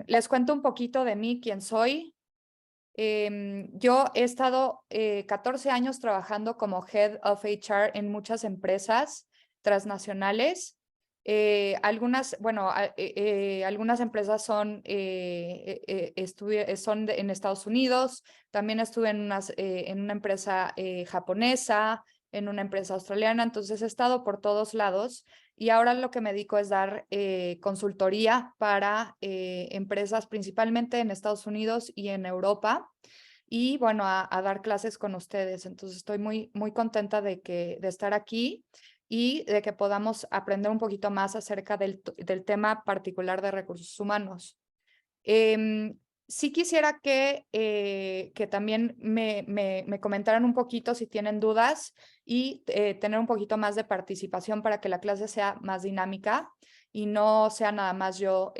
Les cuento un poquito de mí, quién soy. Yo he estado 14 años trabajando como Head of HR en muchas empresas transnacionales. Algunas empresas son en Estados Unidos. También estuve en una empresa japonesa, en una empresa australiana. Entonces he estado por todos lados. Y ahora lo que me dedico es dar consultoría para empresas principalmente en Estados Unidos y en Europa. Y bueno, a dar clases con ustedes. Entonces estoy muy contenta de estar aquí y de que podamos aprender un poquito más acerca del tema particular de recursos humanos. Sí quisiera que también me comentaran un poquito si tienen dudas y tener un poquito más de participación para que la clase sea más dinámica y no sea nada más yo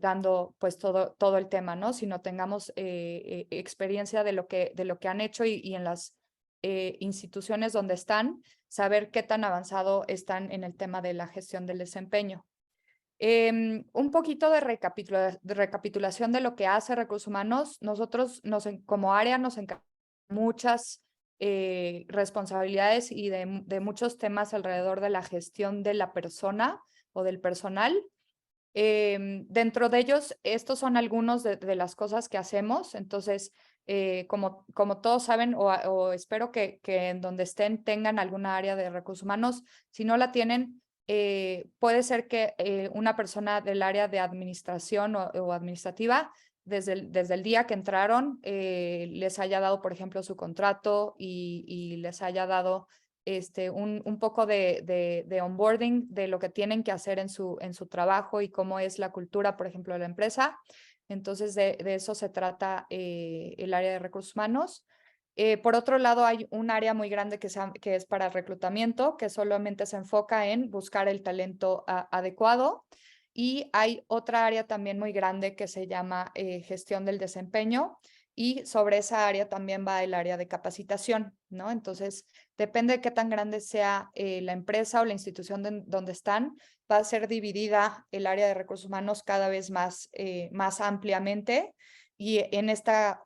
dando pues todo el tema, ¿no? Sino tengamos experiencia de lo que han hecho y en las instituciones donde están, saber qué tan avanzado están en el tema de la gestión del desempeño. Un poquito de recapitulación de lo que hace Recursos Humanos. Nosotros como área nos encargamos de muchas responsabilidades y de muchos temas alrededor de la gestión de la persona o del personal. Dentro de ellos, estos son algunos de las cosas que hacemos. Entonces, como todos saben, o espero que en donde estén tengan alguna área de recursos humanos. Si no la tienen, puede ser que una persona del área de administración o administrativa, desde el día que entraron, les haya dado, por ejemplo, su contrato y les haya dado un poco de onboarding de lo que tienen que hacer en su trabajo y cómo es la cultura, por ejemplo, de la empresa. Entonces, de eso se trata el área de recursos humanos. Por otro lado, hay un área muy grande que es para reclutamiento, que solamente se enfoca en buscar el talento adecuado. Y hay otra área también muy grande que se llama gestión del desempeño. Y sobre esa área también va el área de capacitación, ¿no? Entonces, depende de qué tan grande sea la empresa o la institución donde están, va a ser dividida el área de recursos humanos cada vez más ampliamente. Y en esta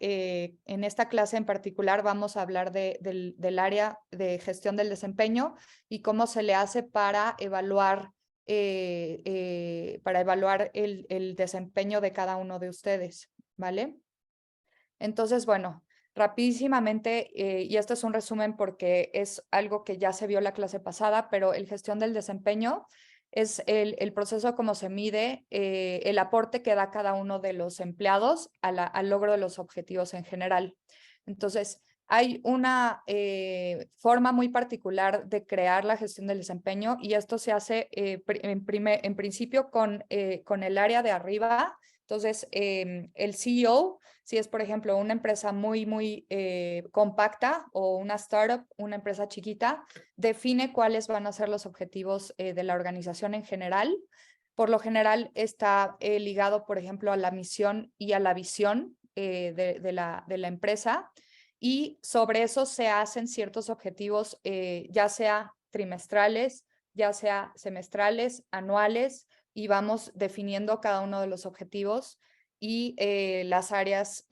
clase en particular vamos a hablar del área de gestión del desempeño y cómo se le hace para evaluar el desempeño de cada uno de ustedes, ¿vale? Entonces, bueno, rapidísimamente, y esto es un resumen porque es algo que ya se vio la clase pasada, pero el gestión del desempeño es el proceso como se mide el aporte que da cada uno de los empleados al logro de los objetivos en general. Entonces, hay una forma muy particular de crear la gestión del desempeño y esto se hace en principio con el área de arriba. Entonces, el CEO, si es, por ejemplo, una empresa muy compacta o una startup, una empresa chiquita, define cuáles van a ser los objetivos de la organización en general. Por lo general está ligado, por ejemplo, a la misión y a la visión de la empresa. Y sobre eso se hacen ciertos objetivos, ya sea trimestrales, ya sea semestrales, anuales, y vamos definiendo cada uno de los objetivos y las áreas,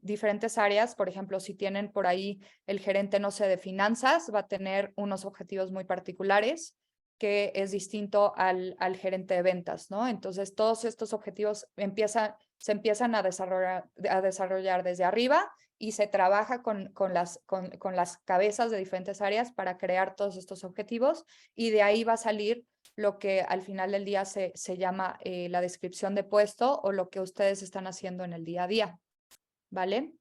diferentes áreas. Por ejemplo, si tienen por ahí el gerente, no sé, de finanzas, va a tener unos objetivos muy particulares que es distinto al gerente de ventas, ¿no? Entonces, todos estos objetivos se empiezan a desarrollar desde arriba y se trabaja con las cabezas de diferentes áreas para crear todos estos objetivos y de ahí va a salir lo que al final del día se llama la descripción de puesto o lo que ustedes están haciendo en el día a día, ¿vale?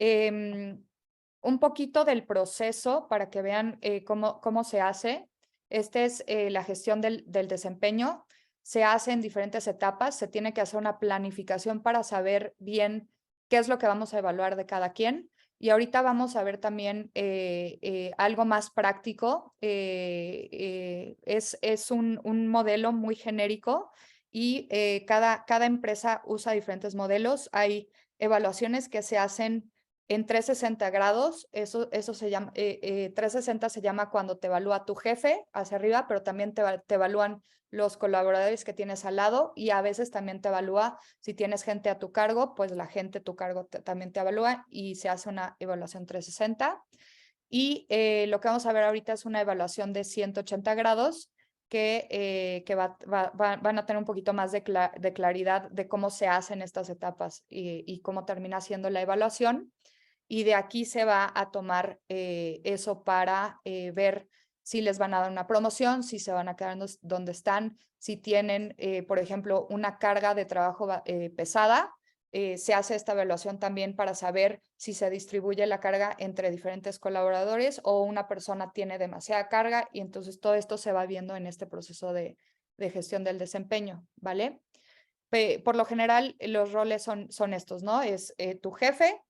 Un poquito del proceso para que vean cómo se hace. Esta es la gestión del desempeño. Se hace en diferentes etapas. Se tiene que hacer una planificación para saber bien qué es lo que vamos a evaluar de cada quien. Y ahorita vamos a ver también algo más práctico. Es un modelo muy genérico y cada empresa usa diferentes modelos. Hay evaluaciones que se hacen en 360 grados, eso se llama, 360 se llama cuando te evalúa tu jefe hacia arriba, pero también te evalúan los colaboradores que tienes al lado y a veces también te evalúa, si tienes gente a tu cargo, pues la gente a tu cargo también te evalúa y se hace una evaluación 360. Y lo que vamos a ver ahorita es una evaluación de 180 grados que van a tener un poquito más de claridad de cómo se hacen estas etapas y cómo termina siendo la evaluación. Y de aquí se va a tomar eso para ver si les van a dar una promoción, si se van a quedar donde están, si tienen, por ejemplo, una carga de trabajo pesada. Se hace esta evaluación también para saber si se distribuye la carga entre diferentes colaboradores o una persona tiene demasiada carga y entonces todo esto se va viendo en este proceso de gestión del desempeño, ¿vale? Por lo general, los roles son estos, ¿no? Es tu jefe,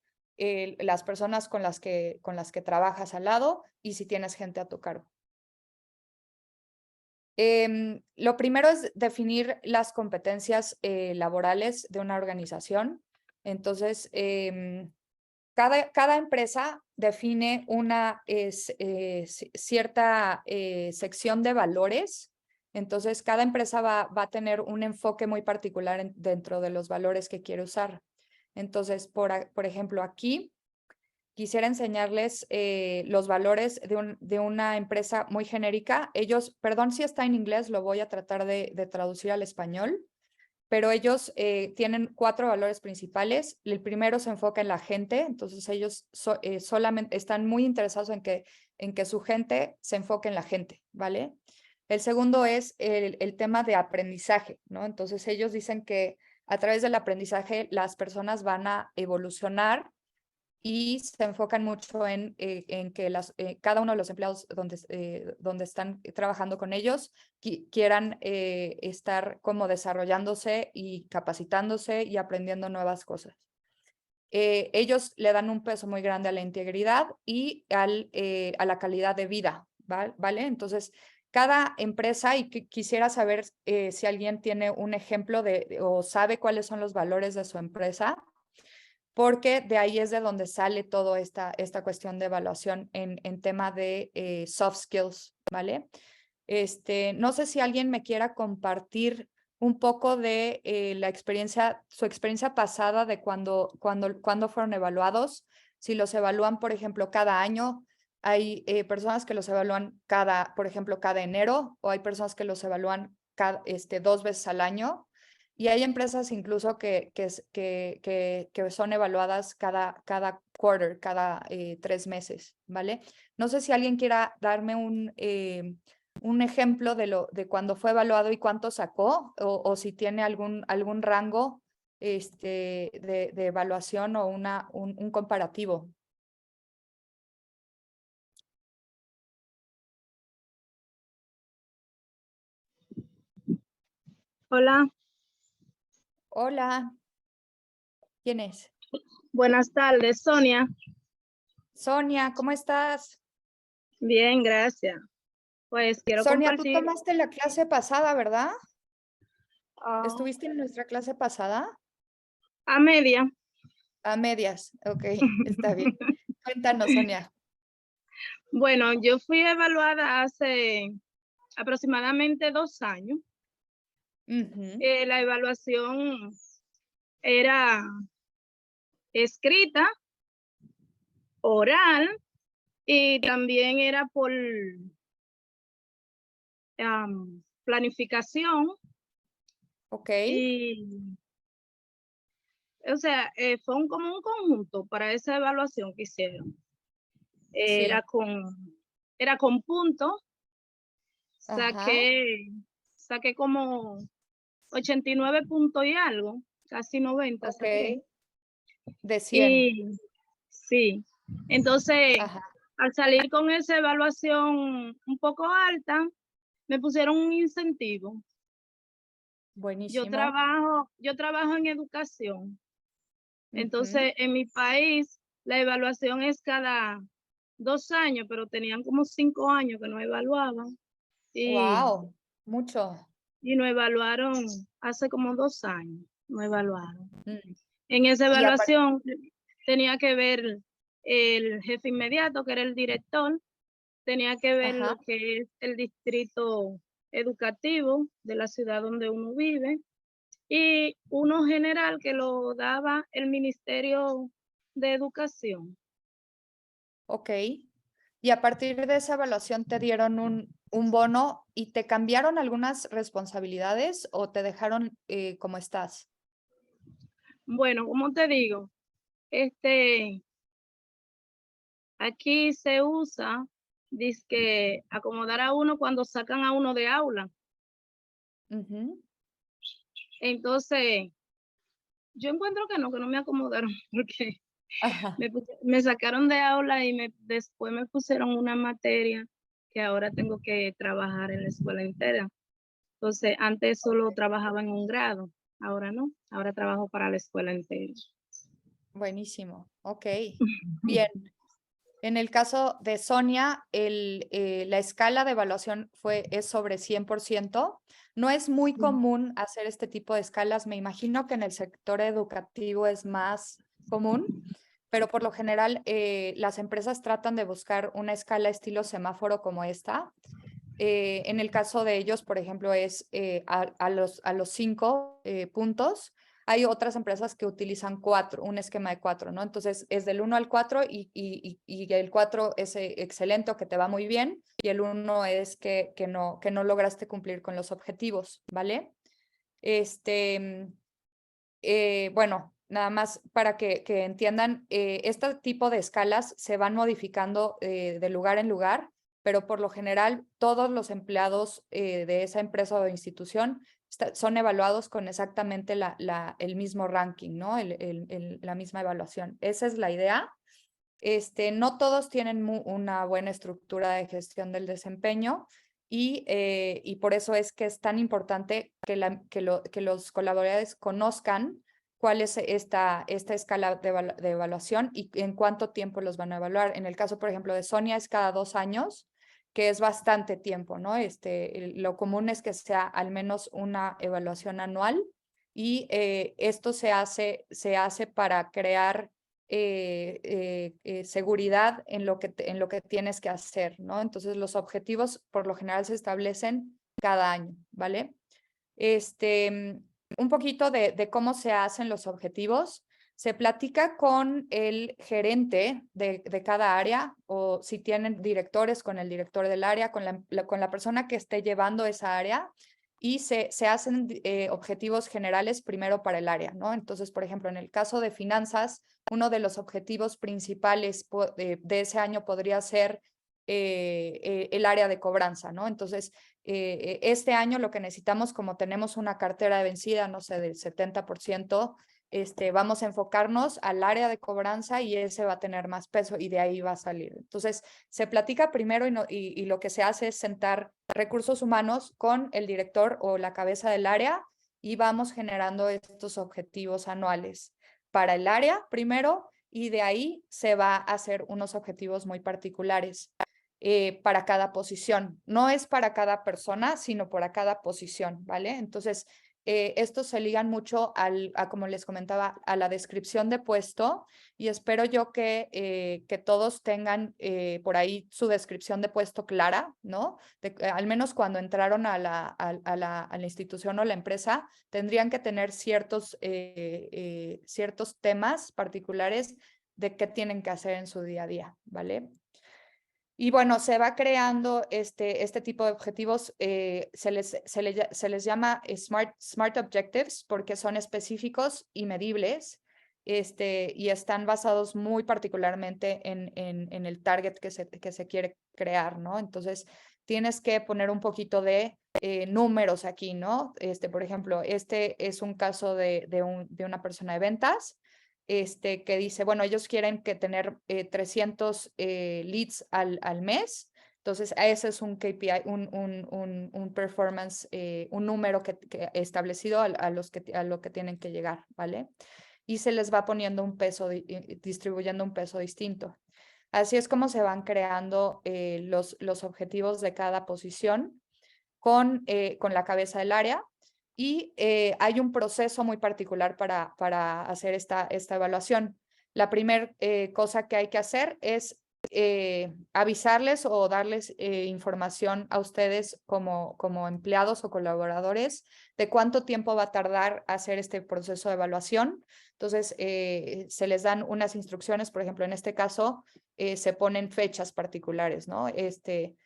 las personas con las que trabajas al lado y si tienes gente a tu cargo. Lo primero es definir las competencias laborales de una organización. Entonces, cada empresa define una cierta sección de valores. Entonces, cada empresa va a tener un enfoque muy particular dentro de los valores que quiere usar. Entonces, por ejemplo, aquí quisiera enseñarles los valores de una empresa muy genérica. Ellos, perdón si está en inglés, lo voy a tratar de traducir al español, pero ellos tienen 4 valores principales. El primero se enfoca en la gente, entonces ellos solamente están muy interesados en que su gente se enfoque en la gente, ¿vale? El segundo es el tema de aprendizaje, ¿no? Entonces ellos dicen que a través del aprendizaje las personas van a evolucionar y se enfocan mucho en que cada uno de los empleados donde están trabajando con ellos quieran estar como desarrollándose y capacitándose y aprendiendo nuevas cosas. Ellos le dan un peso muy grande a la integridad y a la calidad de vida, ¿vale? Entonces, cada empresa, y quisiera saber si alguien tiene un ejemplo o sabe cuáles son los valores de su empresa, porque de ahí es de donde sale toda esta cuestión de evaluación en tema de soft skills, ¿vale? No sé si alguien me quiera compartir un poco de su experiencia pasada de cuando fueron evaluados, si los evalúan, por ejemplo, cada año. Hay personas que los evalúan por ejemplo, cada enero, o hay personas que los evalúan 2 veces al año. Y hay empresas incluso que son evaluadas cada quarter, cada 3 meses, ¿vale? No sé si alguien quiera darme un ejemplo de cuando fue evaluado y cuánto sacó, o si tiene algún rango de evaluación o un comparativo. Hola, Hola, ¿quién es? buenas tardes, Sonia. Sonia, ¿cómo estás? Bien, gracias. Pues quiero Sonia, tú compartir tomaste la clase pasada, ¿verdad? ah, ¿Estuviste en nuestra clase pasada? a media. A medias, ok, está bien. Cuéntanos, Sonia. Bueno, yo fui evaluada hace aproximadamente 2 años. Ujú. La evaluación era escrita, oral y también era por planificación Ok, y, o sea, fue como un conjunto para esa evaluación que hicieron. Era sí, con puntos. ajá, Saqué como 89 puntos y algo, casi 90 ok, saqué. de 100. Y sí, entonces Ajá, al salir con esa evaluación un poco alta, me pusieron un incentivo. buenísimo. Yo trabajo en educación. Ujú. Entonces, en mi país, la evaluación es cada 2 años, pero tenían como 5 años que no evaluaban. Y Wow, mucho. y nos evaluaron hace como 2 años, nos evaluaron. Mm. En esa Y aparte, evaluación tenía que ver el jefe inmediato, que era el director, tenía que ver Ajá, lo que es el distrito educativo de la ciudad donde uno vive, y uno general que lo daba el Ministerio de Educación. ok. Y a partir de esa evaluación te dieron un bono y te cambiaron algunas responsabilidades o te dejaron como estás. Bueno, como te digo, este, aquí se usa, dizque acomodar a uno cuando sacan a uno de aula. Ujú. Entonces, yo encuentro que no me acomodaron porque Ajá. me sacaron de aula y después me pusieron una materia que ahora tengo que trabajar en la escuela entera. Entonces, antes solo trabajaba en un grado, ahora no, ahora trabajo para la escuela entera. Buenísimo. Ok. Bien. En el caso de Sonia, la escala de evaluación es sobre 100%. No es muy común hacer este tipo de escalas. Me imagino que en el sector educativo es más común, pero por lo general las empresas tratan de buscar una escala estilo semáforo como esta. En el caso de ellos, por ejemplo, es a los 5 puntos. Hay otras empresas que utilizan 4, un esquema de 4, ¿no? Entonces es del 1 al 4 y el 4 es excelente o que te va muy bien y el 1 es que no lograste cumplir con los objetivos, ¿vale? Este, bueno, nada más para que entiendan, este tipo de escalas se van modificando de lugar en lugar, pero por lo general todos los empleados de esa empresa o institución son evaluados con exactamente el mismo ranking, ¿no? La misma evaluación. Esa es la idea. No todos tienen una buena estructura de gestión del desempeño y por eso es que es tan importante que los colaboradores conozcan cuál es esta escala de evaluación y en cuánto tiempo los van a evaluar. En el caso, por ejemplo, de Sonia es cada 2 años, que es bastante tiempo, ¿no? Lo común es que sea al menos una evaluación anual y esto se hace para crear seguridad en lo que tienes que hacer, ¿no? Entonces los objetivos por lo general se establecen cada año, ¿vale? Un poquito de cómo se hacen los objetivos. Se platica con el gerente de cada área o si tienen directores con el director del área, con la persona que esté llevando esa área y se hacen objetivos generales primero para el área, ¿no? Entonces, por ejemplo, en el caso de finanzas, uno de los objetivos principales de ese año podría ser el área de cobranza, ¿no? Entonces, este año lo que necesitamos, como tenemos una cartera de vencida, no sé, del 70%, vamos a enfocarnos al área de cobranza y ese va a tener más peso y de ahí va a salir. Entonces, se platica primero y lo que se hace es sentar recursos humanos con el director o la cabeza del área y vamos generando estos objetivos anuales para el área primero y de ahí se va a hacer unos objetivos muy particulares para cada posición. No es para cada persona, sino para cada posición, ¿vale? Entonces, estos se ligan mucho como les comentaba, a la descripción de puesto y espero yo que todos tengan por ahí su descripción de puesto clara, ¿no? Al menos cuando entraron a la institución o la empresa, tendrían que tener ciertos temas particulares de qué tienen que hacer en su día a día, ¿vale? Y bueno, se va creando este tipo de objetivos, se les llama Smart Objectives porque son específicos y medibles y están basados muy particularmente en el target que se quiere crear, ¿no? Entonces, tienes que poner un poquito de números aquí, ¿no? Por ejemplo, este es un caso de una persona de ventas que dice, bueno, ellos quieren que tener 300 leads al mes. Entonces, ese es un KPI, un performance, un número que establecido a lo que tienen que llegar, ¿vale? Y se les va poniendo un peso, distribuyendo un peso distinto. Así es como se van creando los objetivos de cada posición con la cabeza del área y hay un proceso muy particular para hacer esta evaluación. la primera cosa que hay que hacer es avisarles o darles información a ustedes como empleados o colaboradores de cuánto tiempo va a tardar hacer este proceso de evaluación. Entonces, se les dan unas instrucciones, por ejemplo, en este caso, se ponen fechas particulares, ¿no? De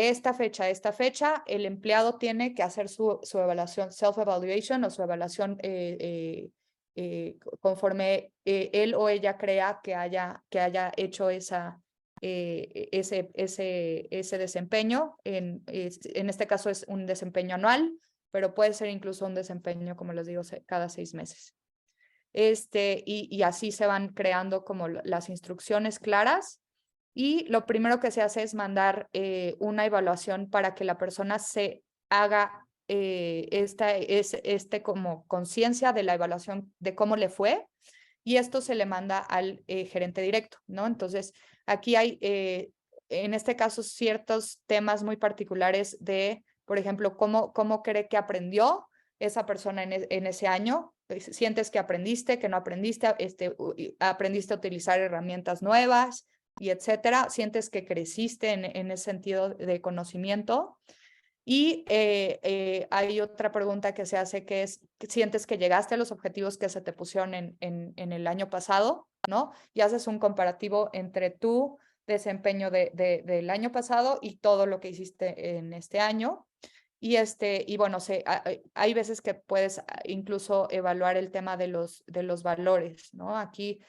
esta fecha a esta fecha, el empleado tiene que hacer su evaluación, self-evaluation o su evaluación conforme él o ella crea que haya hecho ese desempeño. En este caso es un desempeño anual, pero puede ser incluso un desempeño, como les digo, cada 6 meses. Y así se van creando como las instrucciones claras. Y lo primero que se hace es mandar una evaluación para que la persona se haga como conciencia de la evaluación, de cómo le fue, y esto se le manda al gerente directo, ¿no? Entonces, aquí hay, en este caso, ciertos temas muy particulares de, por ejemplo, cómo cree que aprendió esa persona en ese año. ¿Sientes que aprendiste, que no aprendiste, aprendiste a utilizar herramientas nuevas y etcétera? ¿Sientes que creciste en ese sentido de conocimiento? Y hay otra pregunta que se hace que es, ¿sientes que llegaste a los objetivos que se te pusieron en el año pasado? ¿No? Y haces un comparativo entre tu desempeño del año pasado y todo lo que hiciste en este año. Y bueno, hay veces que puedes incluso evaluar el tema de los valores, ¿no? Aquí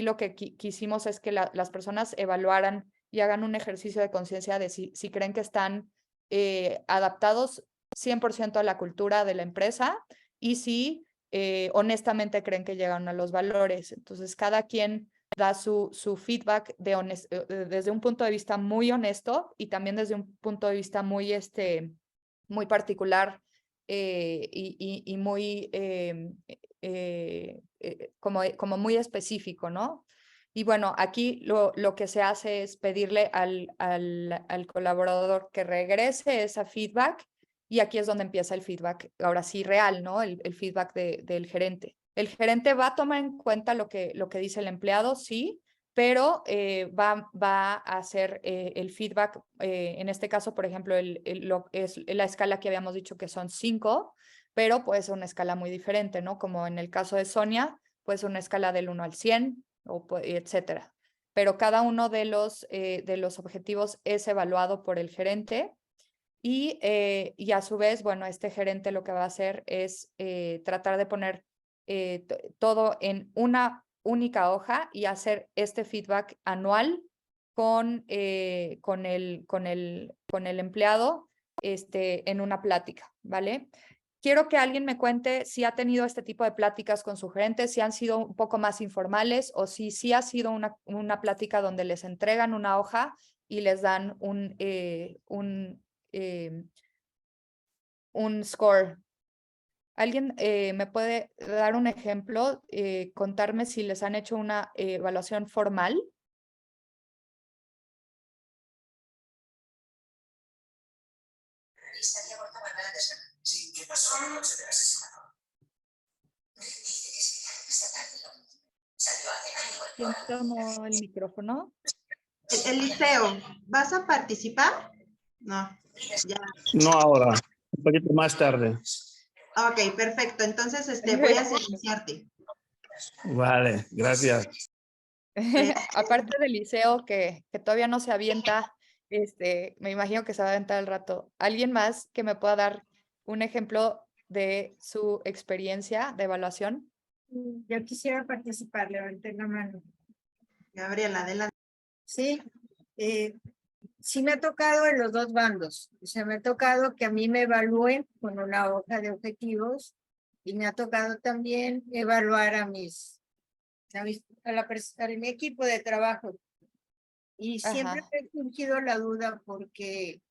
lo que quisimos es que las personas evaluaran y hagan un ejercicio de conciencia de si creen que están adaptados 100% a la cultura de la empresa y si honestamente creen que llegan a los valores. Entonces, cada quien da su feedback desde un punto de vista muy honesto y también desde un punto de vista muy particular y muy como muy específico, ¿no? Y bueno, aquí lo que se hace es pedirle al colaborador que regrese esa feedback, y aquí es donde empieza el feedback, ahora sí real, ¿no? El feedback del gerente. El gerente va a tomar en cuenta lo que dice el empleado, sí, pero va a hacer el feedback, en este caso, por ejemplo, es la escala que habíamos dicho que son 5, pero puede ser una escala muy diferente, ¿no? Como en el caso de Sonia, puede ser una escala del 1 al 100, etcétera. Pero cada uno de los objetivos es evaluado por el gerente y a su vez, bueno, este gerente lo que va a hacer es tratar de poner todo en una única hoja y hacer este feedback anual con el empleado en una plática, ¿vale? Quiero que alguien me cuente si ha tenido este tipo de pláticas con su gerente, si han sido un poco más informales o si sí ha sido una plática donde les entregan una hoja y les dan un score. ¿Alguien me puede dar un ejemplo, contarme si les han hecho una evaluación formal? Sí, ¿qué pasó la noche del asesinato? ¿Quién tomó el micrófono? Eliseo, ¿vas a participar? No, ya. No ahora, un poquito más tarde. Ok, perfecto. Entonces, voy a silenciarte. Vale, gracias. Aparte del liceo que todavía no se avienta, me imagino que se va a aventar al rato. ¿Alguien más que me pueda dar un ejemplo de su experiencia de evaluación? Yo quisiera participar, levanté la mano. Gabriela, adelante. Sí, sí me ha tocado en los dos bandos. O sea, me ha tocado que a mí me evalúen con una hoja de objetivos y me ha tocado también evaluar a mi equipo de trabajo. Y siempre Ajá. me ha surgido la duda porque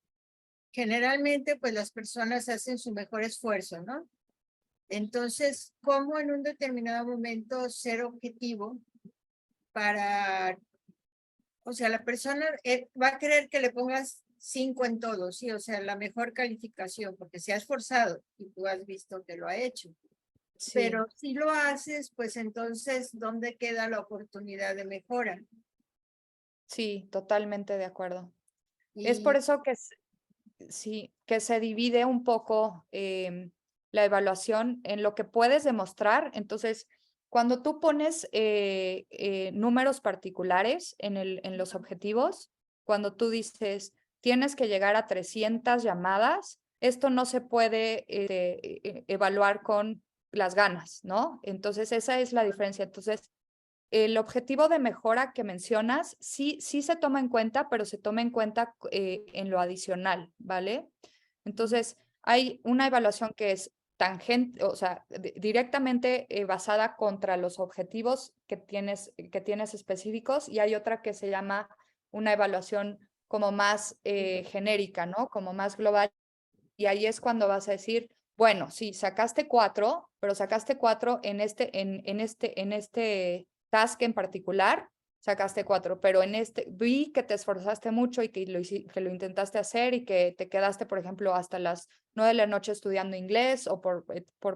generalmente pues las personas hacen su mejor esfuerzo, ¿no? Entonces, ¿cómo en un determinado momento ser objetivo para, o sea, la persona va a querer que le pongas 5 en todo, sí, o sea, la mejor calificación, porque se ha esforzado y tú has visto que lo ha hecho. Sí, pero si lo haces, pues entonces, ¿dónde queda la oportunidad de mejora? sí, totalmente de acuerdo. Es Y por eso que sí, que se divide un poco la evaluación en lo que puedes demostrar. Entonces, cuando tú pones números particulares en los objetivos, cuando tú dices, tienes que llegar a 300 llamadas, esto no se puede evaluar con las ganas, ¿no? Entonces, esa es la diferencia. Entonces, el objetivo de mejora que mencionas, sí, sí se toma en cuenta, pero se toma en cuenta en lo adicional, ¿vale? Entonces, hay una evaluación que es tangente, o sea, directamente basada contra los objetivos que tienes específicos, y hay otra que se llama una evaluación como más genérica, ¿no? Como más global. Y ahí es cuando vas a decir, bueno, sí, sacaste 4, pero sacaste 4 en este task en particular, sacaste 4, pero en este vi que te esforzaste mucho y que lo intentaste hacer y que te quedaste, por ejemplo, hasta las 9 de la noche estudiando inglés, o por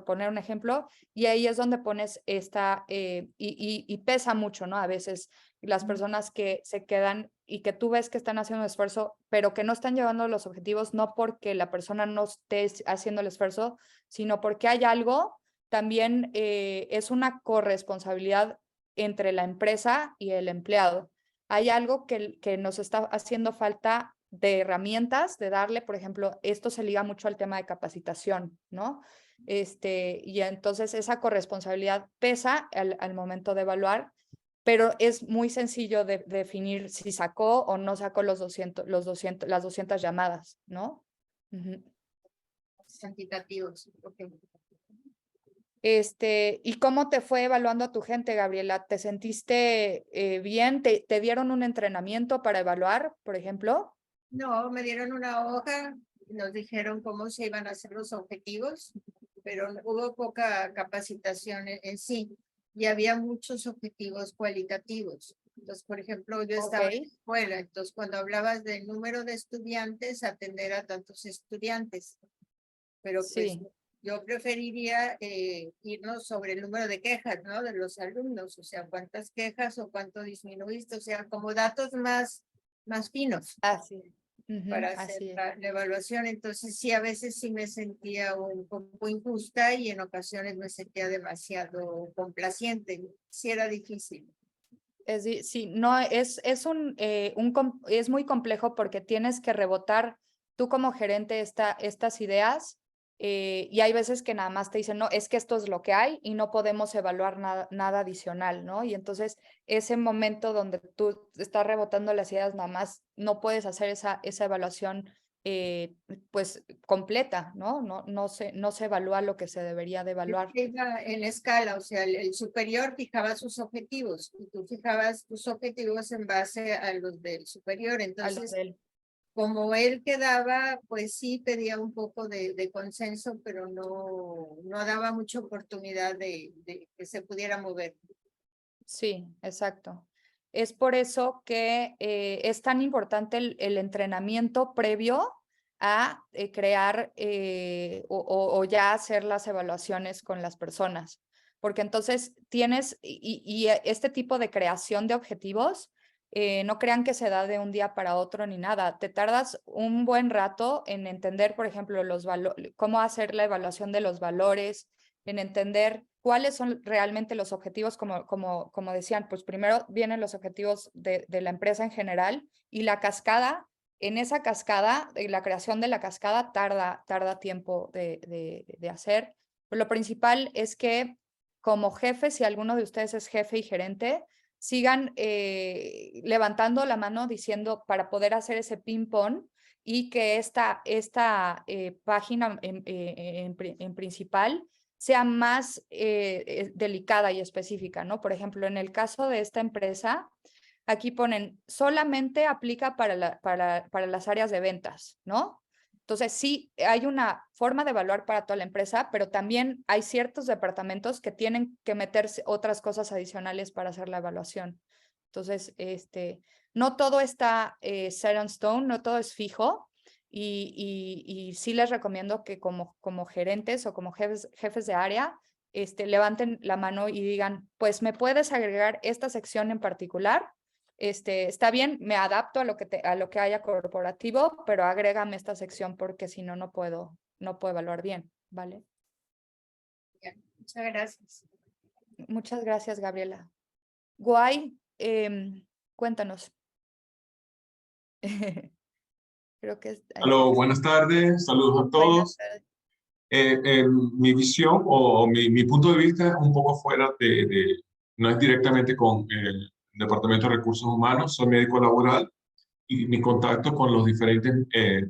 poner un ejemplo, y ahí es donde pones y pesa mucho, ¿no? A veces las personas que se quedan y que tú ves que están haciendo un esfuerzo, pero que no están llevando los objetivos, no porque la persona no esté haciendo el esfuerzo, sino porque hay algo, también es una corresponsabilidad entre la empresa y el empleado. Hay algo que nos está haciendo falta de herramientas, de darle, por ejemplo, esto se liga mucho al tema de capacitación, ¿no? Y entonces esa corresponsabilidad pesa al momento de evaluar, pero es muy sencillo de definir si sacó o no sacó las 200 llamadas, ¿no? Ujú. cuantitativos. Ok. ¿Y cómo te fue evaluando a tu gente, Gabriela? ¿Te sentiste bien? ¿Te dieron un entrenamiento para evaluar, por ejemplo? No, me dieron una hoja, nos dijeron cómo se iban a hacer los objetivos, pero hubo poca capacitación en sí y había muchos objetivos cualitativos. Entonces, por ejemplo, yo Ok, estaba en la escuela, entonces cuando hablabas del número de estudiantes, atender a tantos estudiantes, pero pues sí, yo preferiría irnos sobre el número de quejas, ¿no? De los alumnos, o sea, cuántas quejas o cuánto disminuiste, o sea, como datos más finos así, ujú, para hacer así es. la evaluación. Entonces, sí, a veces sí me sentía un poco injusta y en ocasiones me sentía demasiado complaciente. Sí, era difícil. Sí, no, es muy complejo porque tienes que rebotar tú como gerente estas ideas, y hay veces que nada más te dicen, no, es que esto es lo que hay y no podemos evaluar nada adicional, ¿no? Y entonces ese momento donde tú estás rebotando las ideas, nada más no puedes hacer esa evaluación pues completa, ¿no? No se evalúa lo que se debería de evaluar. Iba en escala, o sea, el superior fijaba sus objetivos y tú fijabas tus objetivos en base a los del superior. A lo Entonces, del- como él quedaba, pues sí pedía un poco de consenso, pero no daba mucha oportunidad de que se pudiera mover. Sí, exacto. Es por eso que es tan importante el entrenamiento previo a crear o ya hacer las evaluaciones con las personas, porque entonces tienes, este tipo de creación de objetivos, no crean que se da de un día para otro ni nada. Te tardas un buen rato en entender, por ejemplo, cómo hacer la evaluación de los valores, en entender cuáles son realmente los objetivos, como decían, pues primero vienen los objetivos de la empresa en general, y la cascada, en esa cascada, la creación de la cascada tarda tiempo de hacer. Pero lo principal es que como jefe, si alguno de ustedes es jefe y gerente, sigan levantando la mano diciendo para poder hacer ese ping-pong, y que esta página en principal sea más delicada y específica, ¿no? Por ejemplo, en el caso de esta empresa, aquí ponen, solamente aplica para las áreas de ventas, ¿no? Entonces, sí, hay una forma de evaluar para toda la empresa, pero también hay ciertos departamentos que tienen que meterse otras cosas adicionales para hacer la evaluación. Entonces, no todo está set on stone, no todo es fijo, y sí les recomiendo que como gerentes o como jefes de área levanten la mano y digan, pues me puedes agregar esta sección en particular. Está bien, me adapto a lo que haya corporativo, pero agrégame esta sección porque si no, no puedo evaluar bien, ¿vale? Muchas gracias. Muchas gracias, Gabriela. Guay, cuéntanos. Creo que Hola, buenas tardes, saludos a Buenas todos. tardes. Mi visión o mi punto de vista es un poco fuera no es directamente con el Departamento de Recursos Humanos, soy médico laboral y mi contacto con los diferentes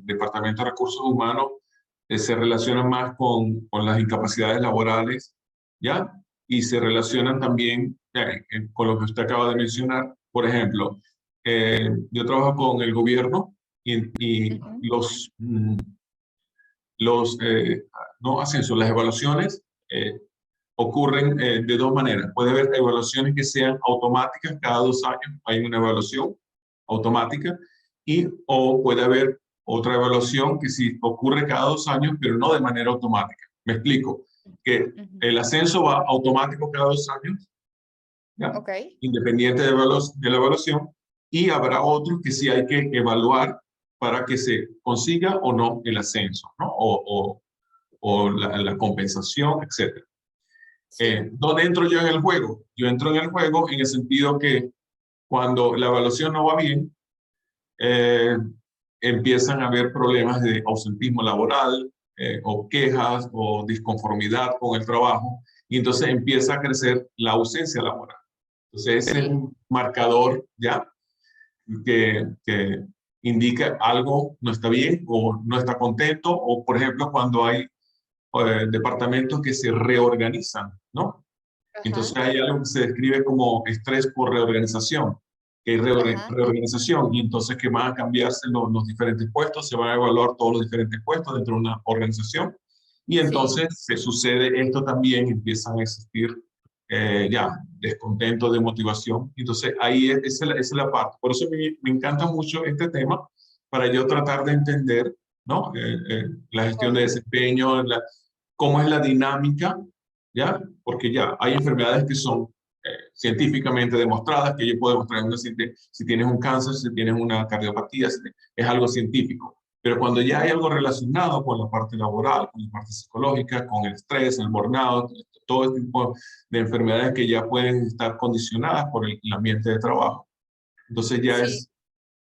departamentos de recursos humanos se relaciona más con las incapacidades laborales, ¿ya? Y se relacionan también con lo que usted acaba de mencionar. Por ejemplo, yo trabajo con el gobierno y no ascensos, las evaluaciones ocurren de dos maneras. Puede haber evaluaciones que sean automáticas, cada 2 años hay una evaluación automática, o puede haber otra evaluación que sí ocurre cada 2 años, pero no de manera automática. Me explico, que el ascenso va automático cada 2 años, ¿ya? Ok. Independiente de la evaluación, y habrá otros que sí hay que evaluar para que se consiga o no el ascenso, ¿no? O la compensación, etc. ¿Dónde entro yo en el juego? Yo entro en el juego en el sentido que cuando la evaluación no va bien, empiezan a haber problemas de ausentismo laboral, o quejas o disconformidad con el trabajo, y entonces empieza a crecer la ausencia laboral. Entonces ese es un marcador ya que indica algo no está bien o no está contento, o por ejemplo cuando hay departamentos que se reorganizan, ¿no? Entonces hay algo que se describe como estrés por reorganización, que hay reorganización, y entonces que van a cambiarse los diferentes puestos, se van a evaluar todos los diferentes puestos dentro de una organización, y entonces se sucede esto también, empiezan a existir ya descontento, de motivación. Entonces ahí esa es la parte. Por eso me encanta mucho este tema, para yo tratar de entender, ¿no? La gestión de desempeño, cómo es la dinámica, ¿ya? Porque ya hay enfermedades que son científicamente demostradas, que yo puedo demostrar si tienes un cáncer, si tienes una cardiopatía, es algo científico. Pero cuando ya hay algo relacionado con la parte laboral, con la parte psicológica, con el estrés, el burnout, todo este tipo de enfermedades que ya pueden estar condicionadas por el ambiente de trabajo, entonces ya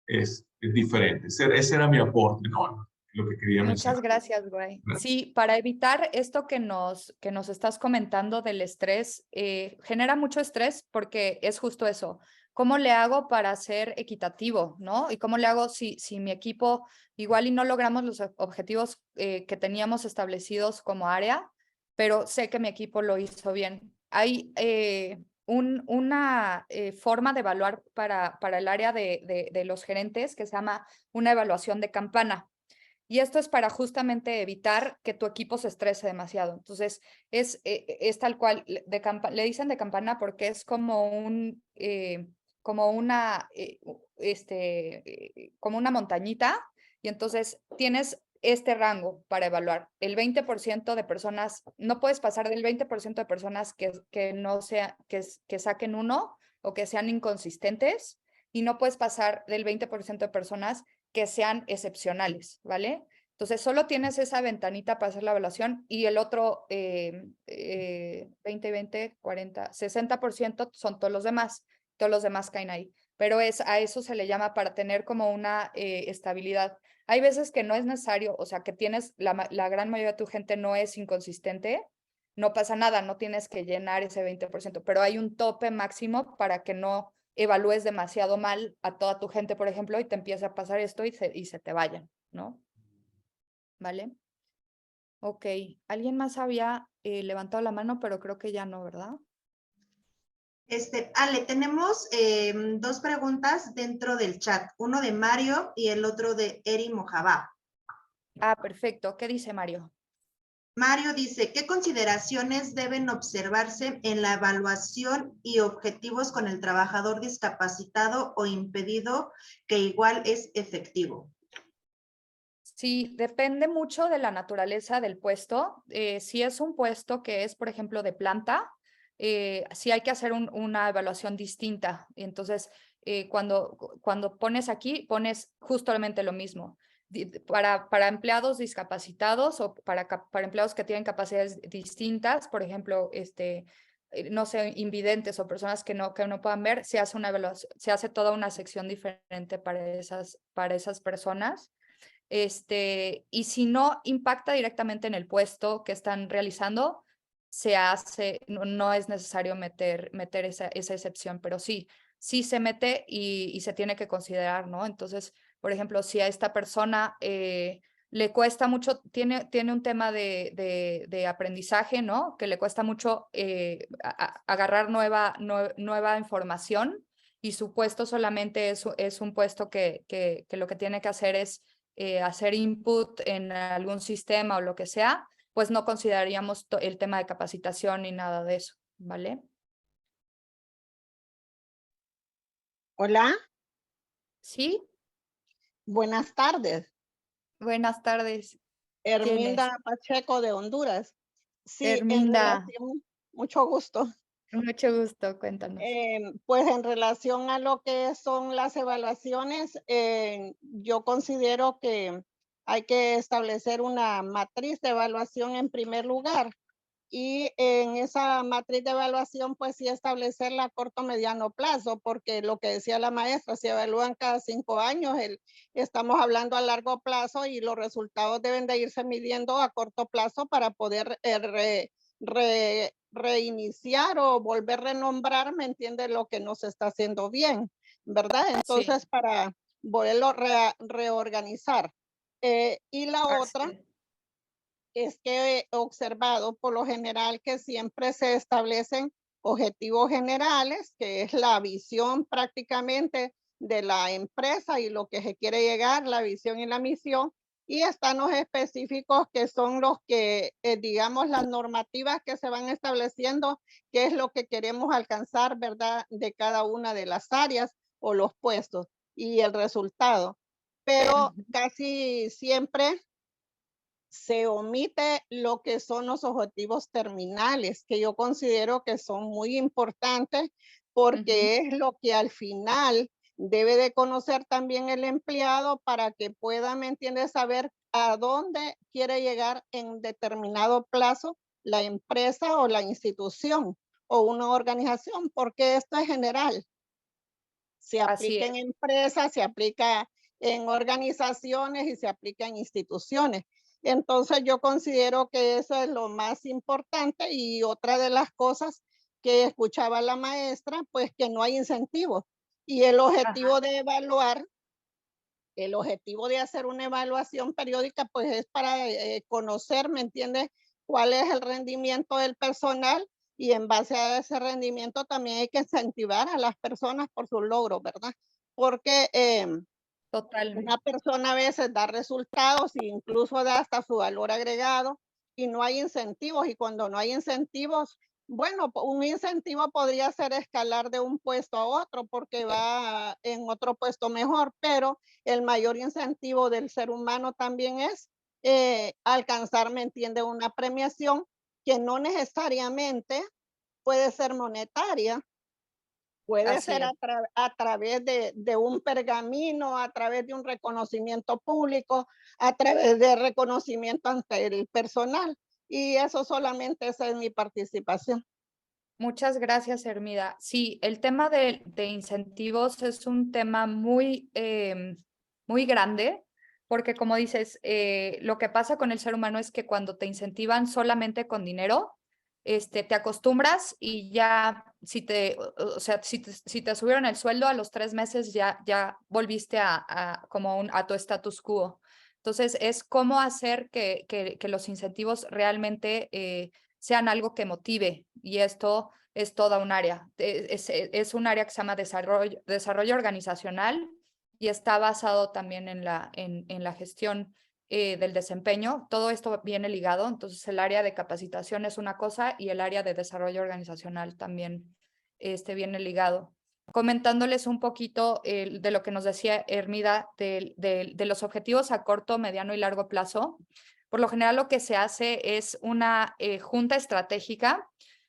es diferente. Ese era mi aporte, ¿no? Lo que quería mencionar. Muchas gracias, güey. Sí, para evitar esto que nos estás comentando del estrés, genera mucho estrés porque es justo eso. ¿Cómo le hago para ser equitativo, no? ¿Y cómo le hago si mi equipo igual y no logramos los objetivos que teníamos establecidos como área, pero sé que mi equipo lo hizo bien? Hay una forma de evaluar para el área de los gerentes que se llama una evaluación de campana. Y esto es para justamente evitar que tu equipo se estrese demasiado. Entonces, es tal cual, le dicen de campana porque es como como una montañita, y entonces tienes este rango para evaluar. El 20% de personas, no puedes pasar del 20% de personas que no sea, que saquen 1 o que sean inconsistentes, y no puedes pasar del 20% de personas que sean excepcionales, ¿vale? Entonces, solo tienes esa ventanita para hacer la evaluación, y el otro 20, 40, 60% son todos los demás caen ahí, pero a eso se le llama para tener como una estabilidad. Hay veces que no es necesario, o sea, que la gran mayoría de tu gente no es inconsistente, no pasa nada, no tienes que llenar ese 20%, pero hay un tope máximo para que no evalúes demasiado mal a toda tu gente, por ejemplo, y te empieza a pasar esto y se te vayan, ¿no? ¿Vale? Ok, alguien más había levantado la mano, pero creo que ya no, ¿verdad? Ale, tenemos 2 preguntas dentro del chat, uno de Mario y el otro de Eri Mojabá. Ah, perfecto. ¿Qué dice Mario? Mario dice, ¿qué consideraciones deben observarse en la evaluación y objetivos con el trabajador discapacitado o impedido que igual es efectivo? Sí, depende mucho de la naturaleza del puesto. Si es un puesto que es, por ejemplo, de planta, sí hay que hacer una evaluación distinta. Entonces, cuando pones aquí, pones justamente lo mismo. Para empleados discapacitados o para empleados que tienen capacidades distintas, por ejemplo, no sé, invidentes o personas que no puedan ver, se hace una evaluación, se hace toda una sección diferente para esas personas. Y si no impacta directamente en el puesto que están realizando, no es necesario meter esa excepción, pero sí se mete y se tiene que considerar, ¿no? Entonces, por ejemplo, si a esta persona le cuesta mucho, tiene un tema de aprendizaje, ¿no? Que le cuesta mucho agarrar nueva información y su puesto solamente es un puesto que lo que tiene que hacer es hacer input en algún sistema o lo que sea, pues no consideraríamos el tema de capacitación ni nada de eso, ¿vale? Hola, Sí, buenas tardes. buenas tardes. ¿Quién es? Herminda Pacheco de Honduras. Sí, en Herminda, relación, mucho gusto. mucho gusto, cuéntanos. Pues en relación a lo que son las evaluaciones, yo considero que hay que establecer una matriz de evaluación en primer lugar. Y en esa matriz de evaluación, pues sí establecerla a corto mediano plazo, porque lo que decía la maestra, se evalúan cada 5 años, estamos hablando a largo plazo y los resultados deben de irse midiendo a corto plazo para poder reiniciar o volver a renombrar, ¿me entiende? Lo que no se está haciendo bien, ¿verdad? Sí, Entonces, para volverlo reorganizar. Y la así otra es. es que he observado por lo general que siempre se establecen objetivos generales, que es la visión prácticamente de la empresa y lo que se quiere llegar, la visión y la misión, y están los específicos que son los que, digamos, las normativas que se van estableciendo, qué es lo que queremos alcanzar, ¿verdad?, de cada una de las áreas o los puestos y el resultado. Pero Ujú. casi siempre se omite lo que son los objetivos terminales, que yo considero que son muy importantes Ujú. porque es lo que al final debe de conocer también el empleado para que pueda, ¿me entiendes?, saber a dónde quiere llegar en determinado plazo la empresa o la institución o una organización, porque esto es general. Se Así aplica es. en empresas, se aplica en organizaciones y se aplica en instituciones. Entonces yo considero que eso es lo más importante y otra de las cosas que escuchaba la maestra, pues que no hay incentivos. Y el Ajá, objetivo de evaluar, el objetivo de hacer una evaluación periódica, pues es para conocer, ¿me entiendes? Cuál es el rendimiento del personal y en base a ese rendimiento también hay que incentivar a las personas por sus logros, ¿verdad? Porque una totalmente. persona a veces da resultados e incluso da hasta su valor agregado y no hay incentivos. Y cuando no hay incentivos, bueno, un incentivo podría ser escalar de un puesto a otro porque va en otro puesto mejor, pero el mayor incentivo del ser humano también es alcanzar, ¿me entiende? Una premiación que no necesariamente puede ser monetaria. Puede Así ser es. a través de un pergamino, a través de un reconocimiento público, a través de reconocimiento ante el personal. Y eso solamente esa es mi participación. Muchas gracias, Hermida. Sí, el tema de incentivos es un tema muy grande, porque como dices, lo que pasa con el ser humano es que cuando te incentivan solamente con dinero, te acostumbras y ya, o sea, si te subieron el sueldo a los 3 meses, ya volviste a tu status quo. Entonces, es cómo hacer que los incentivos realmente sean algo que motive, y esto es toda un área. Es un área que se llama desarrollo organizacional y está basado también en la gestión del desempeño. Todo esto viene ligado, entonces el área de capacitación es una cosa y el área de desarrollo organizacional también viene ligado. comentándoles un poquito de lo que nos decía Hermida de los objetivos a corto, mediano y largo plazo. Por lo general lo que se hace es una junta estratégica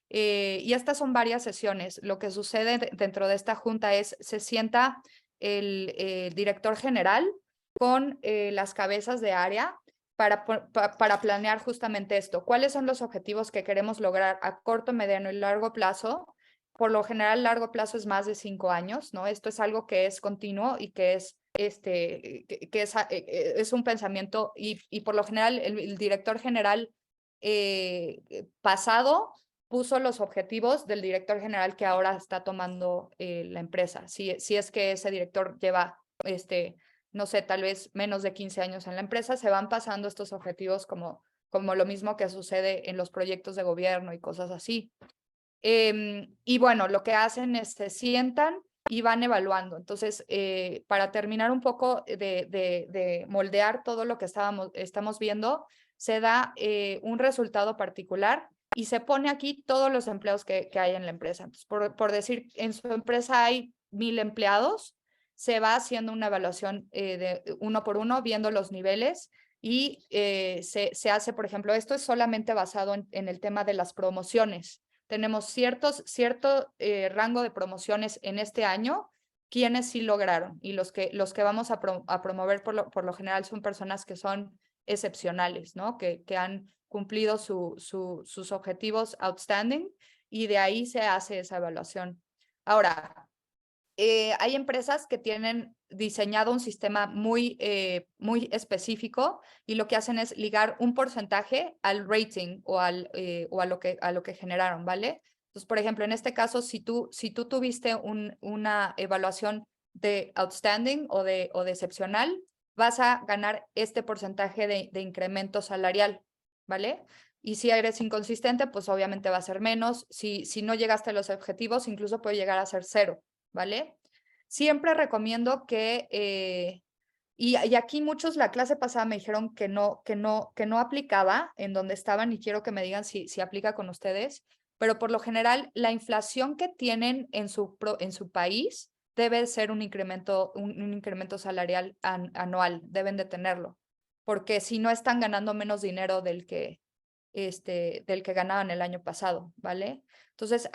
y estas son varias sesiones. Lo que sucede dentro de esta junta es, se sienta el director general con las cabezas de área para planear justamente esto. ¿Cuáles son los objetivos que queremos lograr a corto, mediano y largo plazo? Por lo general, largo plazo es más de 5 años, ¿no? Esto es algo que es continuo y que es, es un pensamiento y por lo general el director general pasado puso los objetivos del director general que ahora está tomando la empresa. Si es que ese director lleva, no sé, tal vez menos de 15 años en la empresa, se van pasando estos objetivos como lo mismo que sucede en los proyectos de gobierno y cosas así. Y bueno, lo que hacen es se sientan y van evaluando. Entonces, para terminar un poco de moldear todo lo que estamos viendo, se da un resultado particular y se pone aquí todos los empleos que hay en la empresa. Entonces, por decir, en su empresa hay 1000 empleados, se va haciendo una evaluación de uno por uno, viendo los niveles y se hace, por ejemplo, esto es solamente basado en el tema de las promociones. Tenemos cierto rango de promociones en este año, quienes sí lograron, y los que vamos a promover por lo general son personas que son excepcionales, ¿no? Que han cumplido sus objetivos outstanding, y de ahí se hace esa evaluación. Ahora, hay empresas que tienen diseñado un sistema muy específico y lo que hacen es ligar un porcentaje al rating o a lo que generaron, ¿vale? Entonces, por ejemplo, en este caso, si tú tuviste una evaluación de outstanding o de excepcional, vas a ganar este porcentaje de incremento salarial, ¿vale? Y si eres inconsistente, pues obviamente va a ser menos. Si no llegaste a los objetivos, incluso puede llegar a ser 0. ¿Vale? Siempre recomiendo que, y aquí muchos la clase pasada me dijeron que no aplicaba en donde estaban y quiero que me digan si aplica con ustedes, pero por lo general la inflación que tienen en su país debe ser un incremento salarial anual, deben de tenerlo, porque si no están ganando menos dinero del que ganaban el año pasado, ¿vale? Entonces,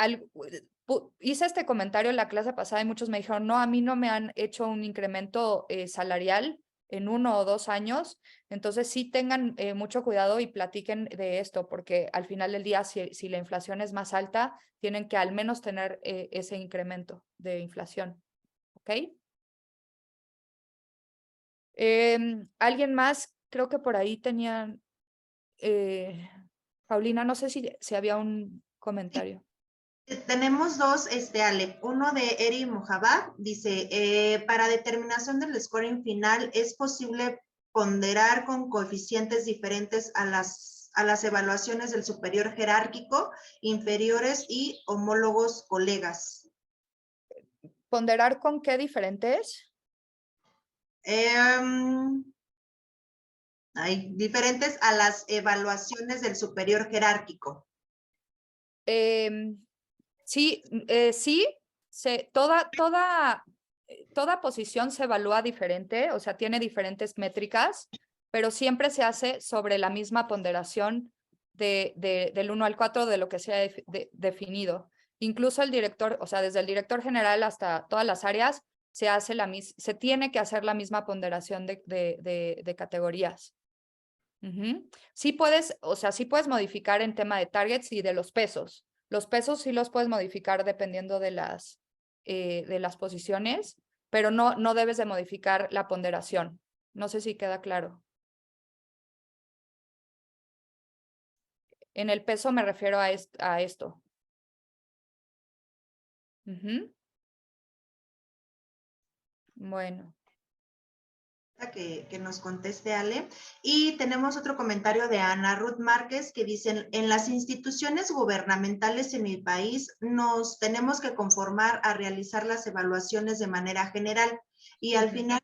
hice este comentario en la clase pasada y muchos me dijeron, no, a mí no me han hecho un incremento salarial en 1 o 2 años, entonces sí tengan mucho cuidado y platiquen de esto, porque al final del día, si la inflación es más alta, tienen que al menos tener ese incremento de inflación, ¿ok? ¿Alguien más? Creo que por ahí tenían... Paulina, no sé si había un comentario. Tenemos dos, Ale. Uno de Eri Mojabad, dice, para determinación del scoring final, ¿es posible ponderar con coeficientes diferentes a las evaluaciones del superior jerárquico, inferiores y homólogos colegas? ¿Ponderar con qué diferentes? Hay diferentes a las evaluaciones del superior jerárquico. Sí, toda posición se evalúa diferente, o sea, tiene diferentes métricas, pero siempre se hace sobre la misma ponderación del 1 al 4 de lo que se ha definido. Incluso el director, o sea, desde el director general hasta todas las áreas, se tiene que hacer la misma ponderación de categorías. Sí puedes, o sea, sí puedes modificar en tema de targets y de los pesos. Los pesos sí los puedes modificar dependiendo de las posiciones, pero no debes de modificar la ponderación. No sé si queda claro. En el peso me refiero a esto. Bueno. Que nos conteste Ale. Y tenemos otro comentario de Ana Ruth Márquez que dice, en las instituciones gubernamentales en mi país nos tenemos que conformar a realizar las evaluaciones de manera general y al final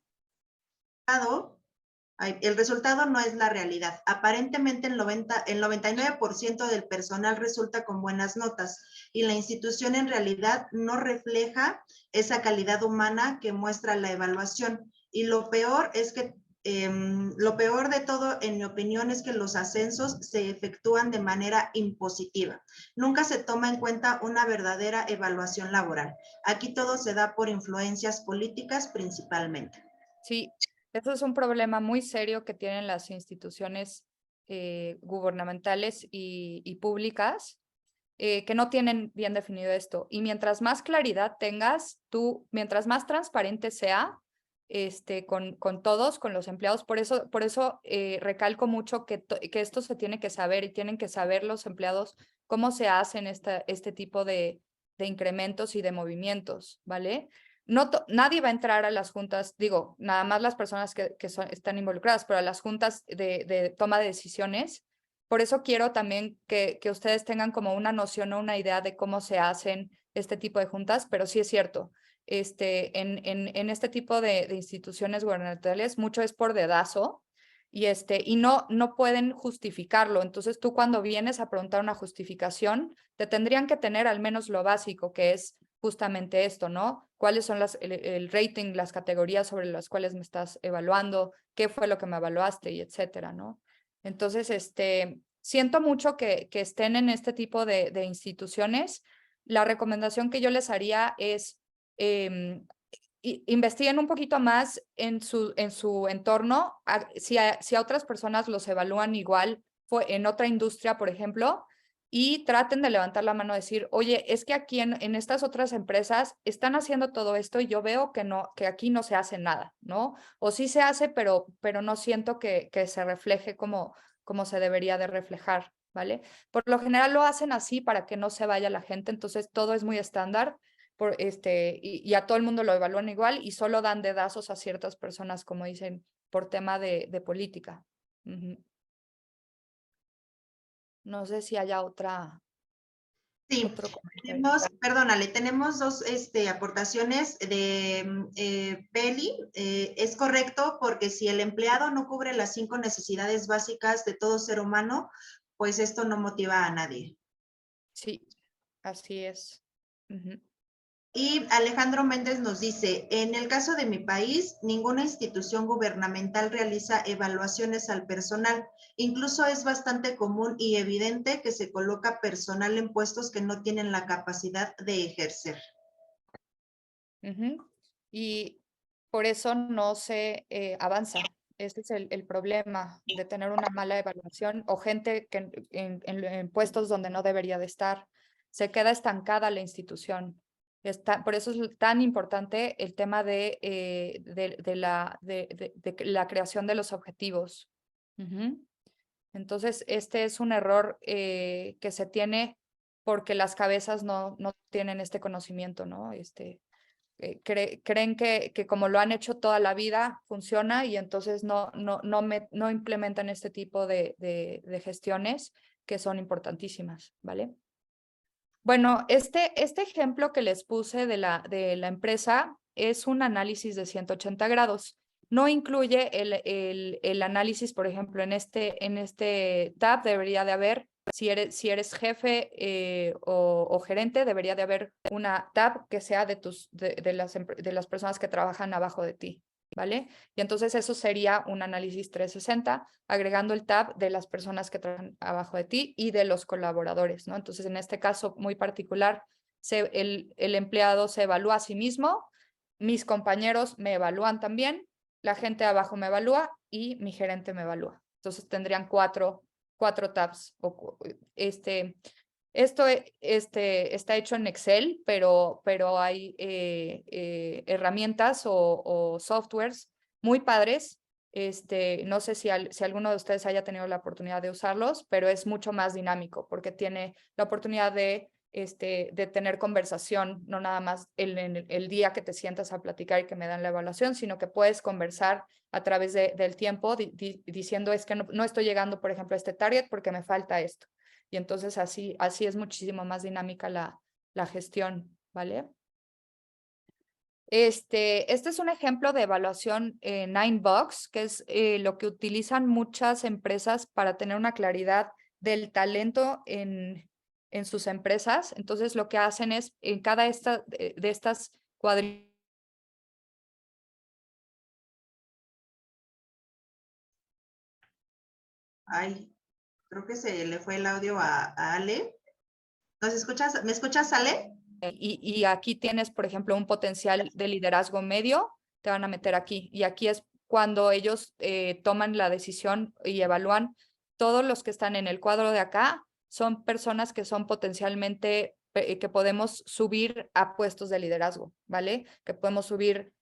El resultado no es la realidad. Aparentemente el 99% del personal resulta con buenas notas y la institución en realidad no refleja esa calidad humana que muestra la evaluación. Y lo peor es que lo peor de todo, en mi opinión, es que los ascensos se efectúan de manera impositiva. Nunca se toma en cuenta una verdadera evaluación laboral. Aquí todo se da por influencias políticas principalmente. Sí, eso es un problema muy serio que tienen las instituciones gubernamentales y públicas, que no tienen bien definido esto. Y mientras más claridad tengas, mientras más transparente sea, con todos, con los empleados, por eso recalco mucho que esto se tiene que saber y tienen que saber los empleados cómo se hacen este tipo de incrementos y de movimientos, ¿vale? Nadie va a entrar a las juntas, digo, nada más las personas que están involucradas, pero a las juntas de toma de decisiones. Por eso quiero también que ustedes tengan como una noción o una idea de cómo se hacen este tipo de juntas, pero sí es cierto, en este tipo de instituciones gubernamentales mucho es por dedazo y no pueden justificarlo. Entonces tú cuando vienes a preguntar una justificación, te tendrían que tener al menos lo básico, que es justamente esto, ¿no? ¿Cuáles son el rating, las categorías sobre las cuales me estás evaluando? ¿Qué fue lo que me evaluaste? Y etcétera, ¿no? Entonces, siento mucho que estén en este tipo de instituciones. La recomendación que yo les haría es investiguen un poquito más en su entorno, si a otras personas los evalúan igual en otra industria, por ejemplo, y traten de levantar la mano y decir, oye, es que aquí en estas otras empresas están haciendo todo esto y yo veo que aquí no se hace nada, ¿no? O sí se hace, pero no siento que se refleje como se debería de reflejar, ¿vale? Por lo general lo hacen así para que no se vaya la gente, entonces todo es muy estándar y a todo el mundo lo evalúan igual y solo dan dedazos a ciertas personas, como dicen, por tema de política. No sé si haya Sí, otro comentario. tenemos dos aportaciones de Peli. Es correcto porque si el empleado no cubre las 5 necesidades básicas de todo ser humano, pues esto no motiva a nadie. Sí, así es. Y Alejandro Méndez nos dice, en el caso de mi país, ninguna institución gubernamental realiza evaluaciones al personal. Incluso es bastante común y evidente que se coloca personal en puestos que no tienen la capacidad de ejercer. Y por eso no se avanza. Ese es el problema de tener una mala evaluación o gente que en puestos donde no debería de estar. Se queda estancada la institución. Por eso es tan importante el tema de la creación de los objetivos. Entonces, este es un error que se tiene porque las cabezas no tienen este conocimiento, ¿no? Creen que como lo han hecho toda la vida funciona y entonces no implementan este tipo de gestiones que son importantísimas, ¿vale? Bueno, este ejemplo que les puse de la empresa es un análisis de 180 grados. No incluye el análisis, por ejemplo, en este tab debería de haber, si eres jefe o gerente, debería de haber una tab que sea de las personas que trabajan abajo de ti, ¿vale? Y entonces eso sería un análisis 360, agregando el tab de las personas que trabajan abajo de ti y de los colaboradores, ¿no? Entonces, en este caso muy particular, el empleado se evalúa a sí mismo, mis compañeros me evalúan también, la gente de abajo me evalúa y mi gerente me evalúa. Entonces, tendrían cuatro tabs. Esto está hecho en Excel, pero hay herramientas o softwares muy padres. No sé si alguno de ustedes haya tenido la oportunidad de usarlos, pero es mucho más dinámico porque tiene la oportunidad de tener conversación, no nada más el día que te sientas a platicar y que me dan la evaluación, sino que puedes conversar a través del tiempo diciendo es que no estoy llegando, por ejemplo, a este target porque me falta esto. Y entonces así es muchísimo más dinámica la gestión, ¿vale? Este es un ejemplo de evaluación 9Box, que es lo que utilizan muchas empresas para tener una claridad del talento en sus empresas. Entonces, lo que hacen es, en cada de estas cuadrillas, Ay, creo que se le fue el audio a Ale. ¿Nos escuchas? ¿Me escuchas, Ale? y aquí tienes, por ejemplo, un potencial de liderazgo medio, te van a meter aquí. Y aquí es cuando ellos toman la decisión y evalúan. Todos los que están en el cuadro de acá son personas que son potencialmente, que podemos subir a puestos de liderazgo, ¿vale? Que podemos subir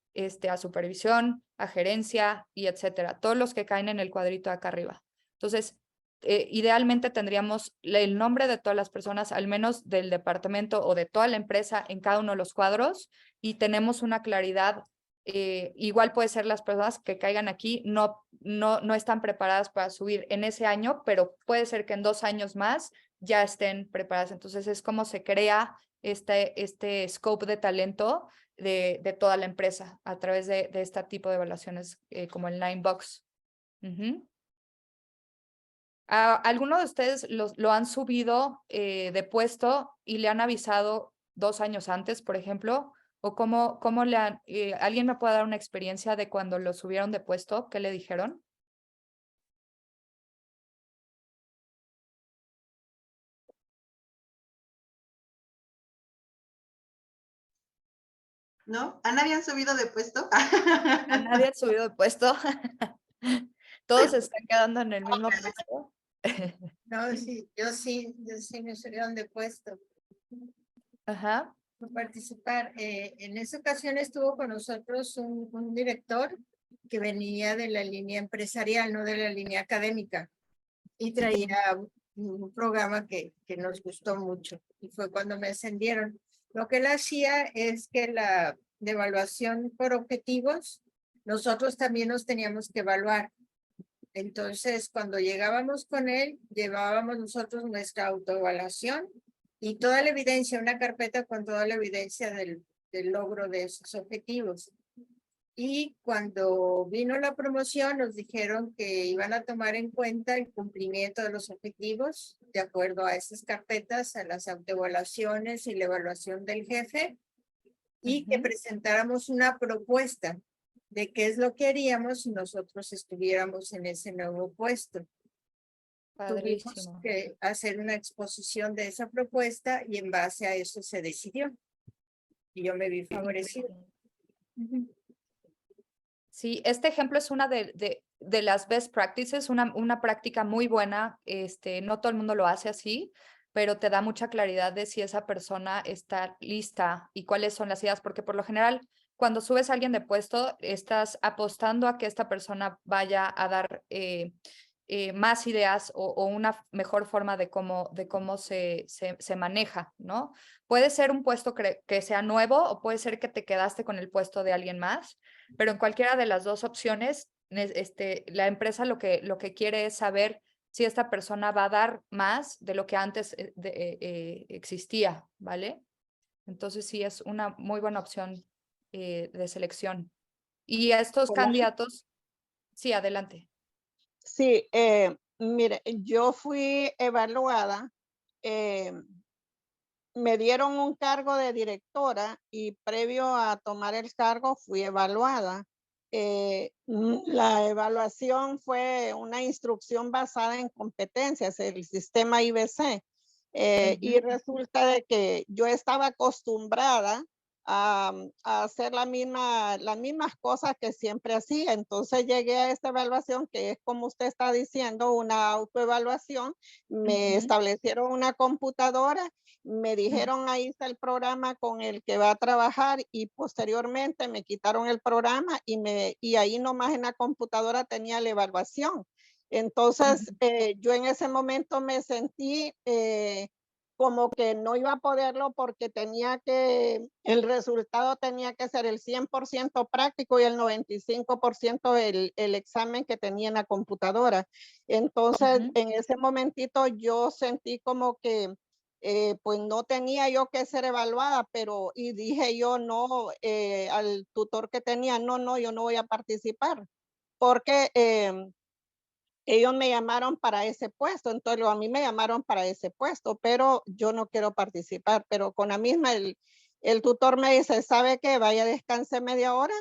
a supervisión, a gerencia y etcétera. Todos los que caen en el cuadrito de acá arriba. Entonces, idealmente tendríamos el nombre de todas las personas, al menos del departamento o de toda la empresa en cada uno de los cuadros, y tenemos una claridad. Igual puede ser las personas que caigan aquí no están preparadas para subir en ese año, pero puede ser que en 2 años más ya estén preparadas. Entonces es como se crea este scope de talento de toda la empresa a través de este tipo de evaluaciones como el 9Box. ¿Alguno de ustedes lo han subido de puesto y le han avisado 2 años antes, por ejemplo? ¿O cómo le han, alguien me puede dar una experiencia de cuando lo subieron de puesto? ¿Qué le dijeron? ¿No? ¿Ana habían subido de puesto? ¿A nadie ha subido de puesto? ¿Todos se están quedando en el mismo puesto? No, sí, yo sí me subieron de puesto Ajá. por participar. En esa ocasión estuvo con nosotros un director que venía de la línea empresarial, no de la línea académica, y traía un programa que nos gustó mucho, y fue cuando me ascendieron. Lo que él hacía es que la de evaluación por objetivos, nosotros también nos teníamos que evaluar. Entonces, cuando llegábamos con él, llevábamos nosotros nuestra autoevaluación y toda la evidencia, una carpeta con toda la evidencia del logro de esos objetivos. Y cuando vino la promoción, nos dijeron que iban a tomar en cuenta el cumplimiento de los objetivos de acuerdo a esas carpetas, a las autoevaluaciones y la evaluación del jefe, y que presentáramos una propuesta de qué es lo que haríamos si nosotros estuviéramos en ese nuevo puesto. Tuvimos Padrísimo. que hacer una exposición de esa propuesta y en base a eso se decidió. Y yo me vi favorecida. Sí, este ejemplo es una de las best practices, una práctica muy buena. No todo el mundo lo hace así, pero te da mucha claridad de si esa persona está lista y cuáles son las ideas, porque por lo general, cuando subes a alguien de puesto, estás apostando a que esta persona vaya a dar más ideas o una mejor forma de cómo se maneja, ¿no? Puede ser un puesto que sea nuevo o puede ser que te quedaste con el puesto de alguien más, pero en cualquiera de las dos opciones, la empresa lo que quiere es saber si esta persona va a dar más de lo que antes existía, ¿vale? Entonces sí es una muy buena opción de selección. Y a estos Hola. candidatos, sí, adelante. Sí, mire, yo fui evaluada, eh, me dieron un cargo de directora y previo a tomar el cargo fui evaluada. La evaluación fue una instrucción basada en competencias, el sistema IBC. Y resulta de que yo estaba acostumbrada a hacer las mismas cosas que siempre hacía. Entonces llegué a esta evaluación, que es como usted está diciendo, una autoevaluación. Me establecieron una computadora, me dijeron ahí está el programa con el que va a trabajar, y posteriormente me quitaron el programa y ahí nomás en la computadora tenía la evaluación. Entonces, yo en ese momento me sentí como que no iba a poderlo, porque el resultado tenía que ser el 100% práctico y el 95% el examen que tenía en la computadora. Entonces, en ese momentito yo sentí como que pues no tenía yo que ser evaluada, pero y dije yo no, al tutor que tenía, no, yo no voy a participar, porque ellos me llamaron para ese puesto, entonces a mí me llamaron para ese puesto, pero yo no quiero participar, pero con la misma el tutor me dice, ¿sabe qué? Vaya, descanse media hora,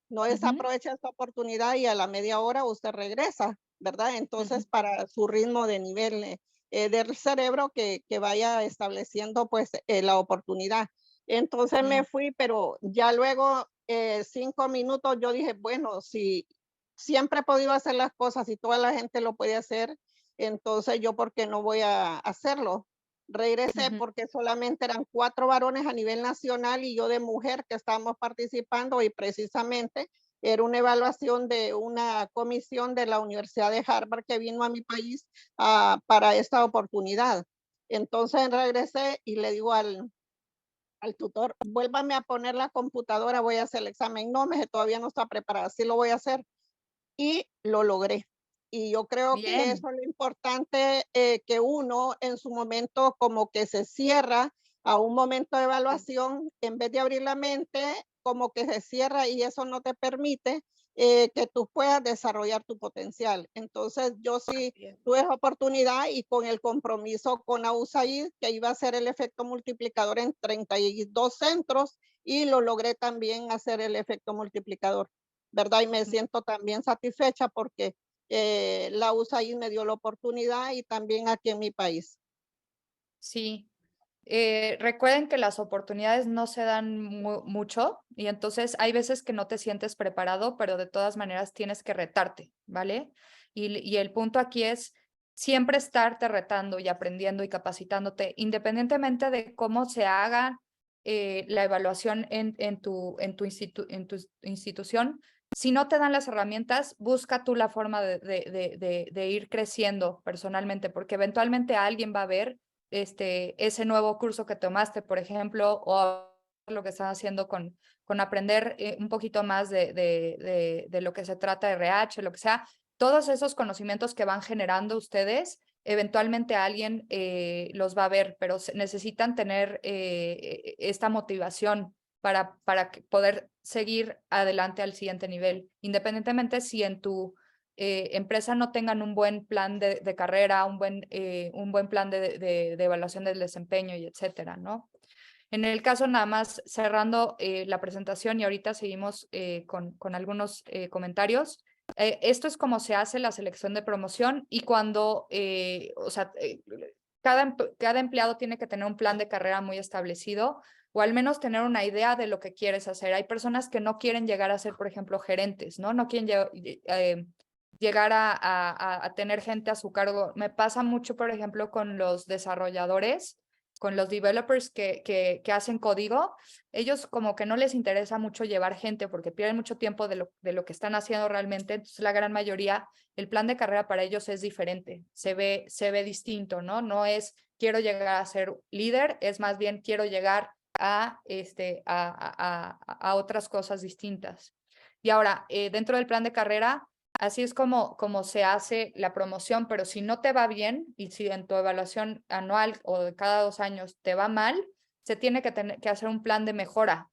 no desaproveche esta oportunidad y a la media hora usted regresa, ¿verdad? Entonces, para su ritmo de nivel del cerebro que vaya estableciendo pues la oportunidad. Entonces me fui, pero ya luego 5 minutos yo dije, bueno, si siempre he podido hacer las cosas y toda la gente lo puede hacer, entonces yo, ¿por qué no voy a hacerlo? Regresé porque solamente eran 4 varones a nivel nacional y yo de mujer que estábamos participando, y precisamente era una evaluación de una comisión de la Universidad de Harvard que vino a mi país para esta oportunidad. Entonces regresé y le digo al tutor, vuélvame a poner la computadora, voy a hacer el examen. No, me dije, todavía no está preparada, sí lo voy a hacer. Y lo logré. Y yo creo que Bien. eso es lo importante, que uno en su momento como que se cierra a un momento de evaluación, en vez de abrir la mente, como que se cierra y eso no te permite que tú puedas desarrollar tu potencial. Entonces yo sí tuve esa oportunidad y con el compromiso con AUSAID, que iba a ser el efecto multiplicador en 32 centros, y lo logré también hacer el efecto multiplicador, ¿verdad? Y me siento también satisfecha porque la USAID me dio la oportunidad y también aquí en mi país. Sí. Recuerden que las oportunidades no se dan mucho y entonces hay veces que no te sientes preparado, pero de todas maneras tienes que retarte, ¿vale? Y el punto aquí es siempre estarte retando y aprendiendo y capacitándote, independientemente de cómo se haga la evaluación en tu institución. Si no te dan las herramientas, busca tú la forma de ir creciendo personalmente, porque eventualmente alguien va a ver ese nuevo curso que tomaste, por ejemplo, o lo que están haciendo con aprender un poquito más de lo que se trata de RH, lo que sea, todos esos conocimientos que van generando ustedes, eventualmente alguien los va a ver, pero necesitan tener esta motivación para poder seguir adelante al siguiente nivel, independientemente si en tu empresa no tengan un buen plan de carrera, un buen plan de evaluación del desempeño y etcétera, ¿no? En el caso nada más cerrando la presentación y ahorita seguimos con algunos comentarios. Esto es como se hace la selección de promoción y cuando, o sea, cada empleado tiene que tener un plan de carrera muy establecido o al menos tener una idea de lo que quieres hacer. Hay personas que no quieren llegar a ser, por ejemplo, gerentes, ¿no? No quieren llegar a tener gente a su cargo. Me pasa mucho, por ejemplo, con los desarrolladores, con los developers que hacen código. Ellos como que no les interesa mucho llevar gente porque pierden mucho tiempo de lo que están haciendo realmente. Entonces, la gran mayoría, el plan de carrera para ellos es diferente, se ve distinto, ¿no? No es quiero llegar a ser líder, es más bien quiero llegar a otras cosas distintas. Y ahora, dentro del plan de carrera, así es como se hace la promoción, pero si no te va bien y si en tu evaluación anual o de cada 2 años te va mal, se tiene que hacer un plan de mejora.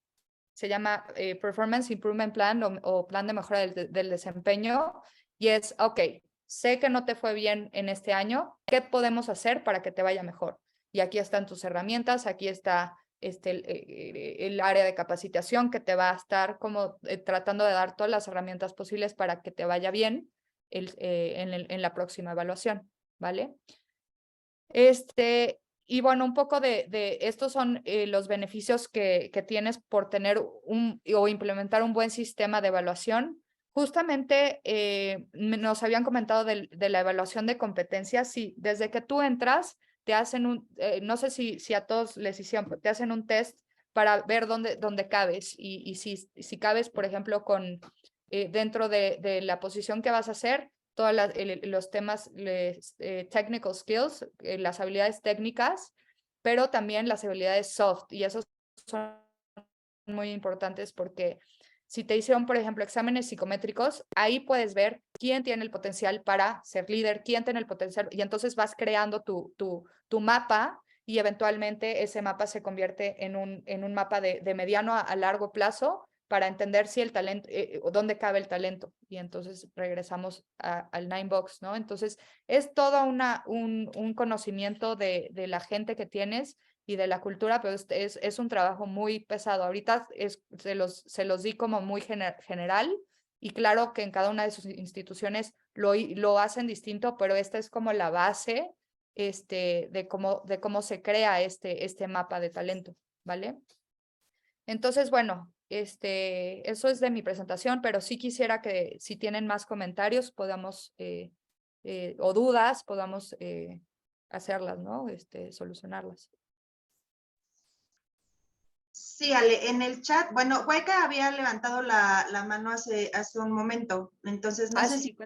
Se llama Performance Improvement Plan o plan de mejora del desempeño y es, ok, sé que no te fue bien en este año, ¿qué podemos hacer para que te vaya mejor? Y aquí están tus herramientas, aquí está el área de capacitación que te va a estar como tratando de dar todas las herramientas posibles para que te vaya bien en la próxima evaluación, ¿vale? Y bueno, un poco de estos son los beneficios que tienes por tener o implementar un buen sistema de evaluación. Justamente nos habían comentado de la evaluación de competencias. Sí, desde que tú entras, te hacen no sé si a todos les hicieron, pero te hacen un test para ver dónde cabes y si cabes, por ejemplo, dentro de la posición que vas a hacer, todos los temas, technical skills, las habilidades técnicas, pero también las habilidades soft, y esos son muy importantes porque si te hicieron, por ejemplo, exámenes psicométricos, ahí puedes ver quién tiene el potencial para ser líder, quién tiene el potencial, y entonces vas creando tu mapa y eventualmente ese mapa se convierte en un mapa de mediano a largo plazo para entender si el talento, dónde cabe el talento. Y entonces regresamos al 9box, ¿no? Entonces es todo un conocimiento de la gente que tienes y de la cultura, pero es un trabajo muy pesado. Ahorita se los di como muy general, y claro que en cada una de sus instituciones lo hacen distinto, pero esta es como la base de cómo se crea este mapa de talento, ¿vale? Entonces, bueno, eso es de mi presentación, pero sí quisiera que si tienen más comentarios podamos, o dudas, podamos hacerlas, ¿no? Solucionarlas. Sí, Ale, en el chat, bueno, Huayca había levantado la mano hace un momento, entonces no sé sí, si...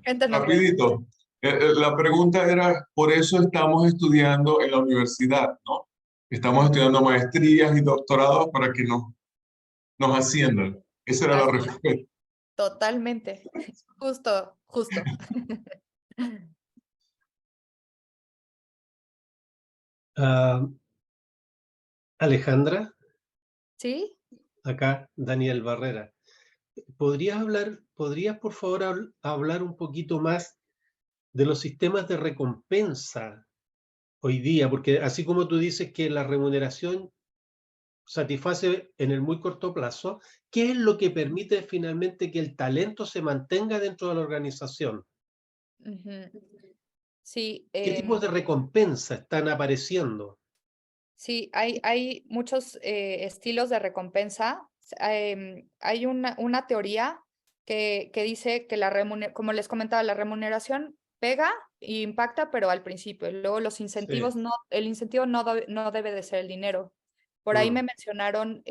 Cuéntanos. Rapidito. La pregunta era, por eso estamos estudiando en la universidad, ¿no? Estamos estudiando maestrías y doctorados para que nos asciendan. Esa era la Así es. respuesta. Totalmente. Justo. Alejandra, ¿Sí? acá Daniel Barrera. ¿Podrías por favor hablar un poquito más de los sistemas de recompensa hoy día? Porque así como tú dices que la remuneración satisface en el muy corto plazo, ¿qué es lo que permite finalmente que el talento se mantenga dentro de la organización? Sí. ¿Qué tipos de recompensa están apareciendo? Sí, hay muchos estilos de recompensa. Hay una teoría que dice que como les comentaba, la remuneración pega e impacta, pero al principio. Luego los incentivos, Sí. el incentivo no debe de ser el dinero. Por ahí me mencionaron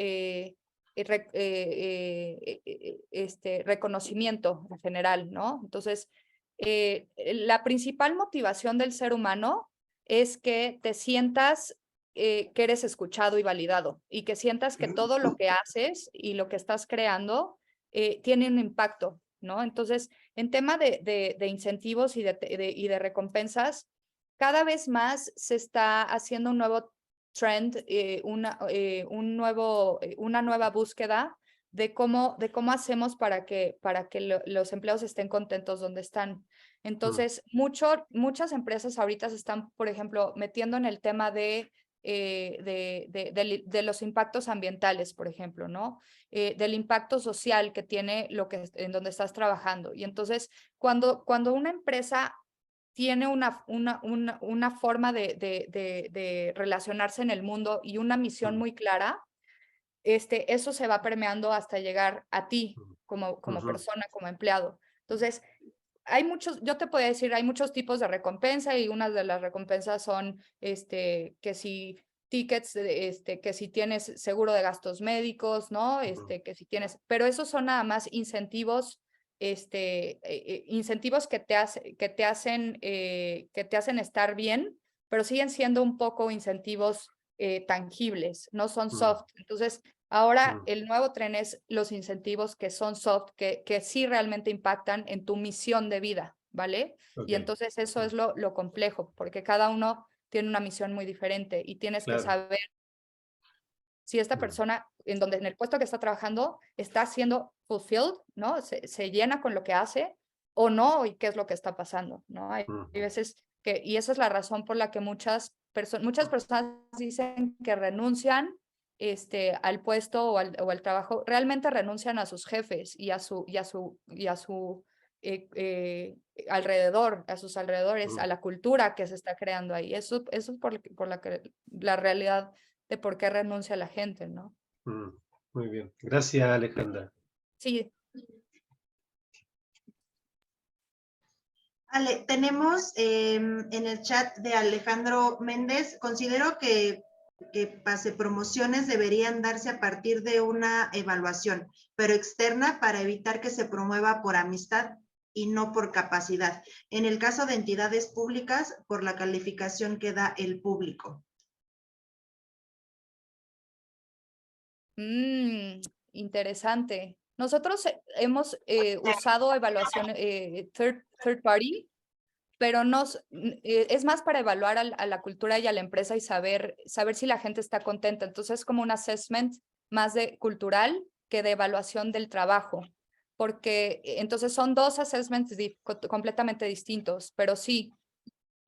reconocimiento en general, ¿no? Entonces, la principal motivación del ser humano es que te sientas que eres escuchado y validado, y que sientas que todo lo que haces y lo que estás creando tiene un impacto, ¿no? Entonces, en tema de incentivos y de recompensas, cada vez más se está haciendo un nuevo trend, una nueva búsqueda de cómo hacemos para que los empleados estén contentos donde están. Entonces, muchas empresas ahorita se están, por ejemplo, metiendo en el tema de los impactos ambientales, por ejemplo, ¿no? Del impacto social que tiene en donde estás trabajando. Y entonces, cuando una empresa tiene una forma de relacionarse en el mundo y una misión muy clara, eso se va permeando hasta llegar a ti como persona, como empleado. Entonces, yo te podría decir, hay muchos tipos de recompensa, y unas de las recompensas son, que si tickets, que si tienes seguro de gastos médicos, ¿no? Que si tienes, pero esos son nada más incentivos, incentivos que te hacen estar bien, pero siguen siendo un poco incentivos tangibles, no son soft. Entonces, ahora el nuevo tren es los incentivos que son soft, que sí realmente impactan en tu misión de vida, ¿vale? Y entonces eso es lo complejo, porque cada uno tiene una misión muy diferente y tienes que saber si esta persona en el puesto que está trabajando está siendo fulfilled, ¿no? Se llena con lo que hace o no, y qué es lo que está pasando, ¿no? Hay veces y esa es la razón por la que muchas personas dicen que renuncian al puesto o al trabajo, realmente renuncian a sus jefes y a su alrededor, a sus alrededores, a la cultura que se está creando ahí. Eso es por la realidad de por qué renuncia la gente, ¿no? Muy bien. Gracias, Alejandra. Sí. Ale, tenemos en el chat de Alejandro Méndez, considero que pase promociones deberían darse a partir de una evaluación, pero externa, para evitar que se promueva por amistad y no por capacidad. En el caso de entidades públicas, por la calificación que da el público. Interesante. Nosotros hemos usado evaluación third party, pero no, es más para evaluar a la cultura y a la empresa y saber si la gente está contenta. Entonces es como un assessment más de cultural que de evaluación del trabajo, porque entonces son dos assessments completamente distintos, pero sí,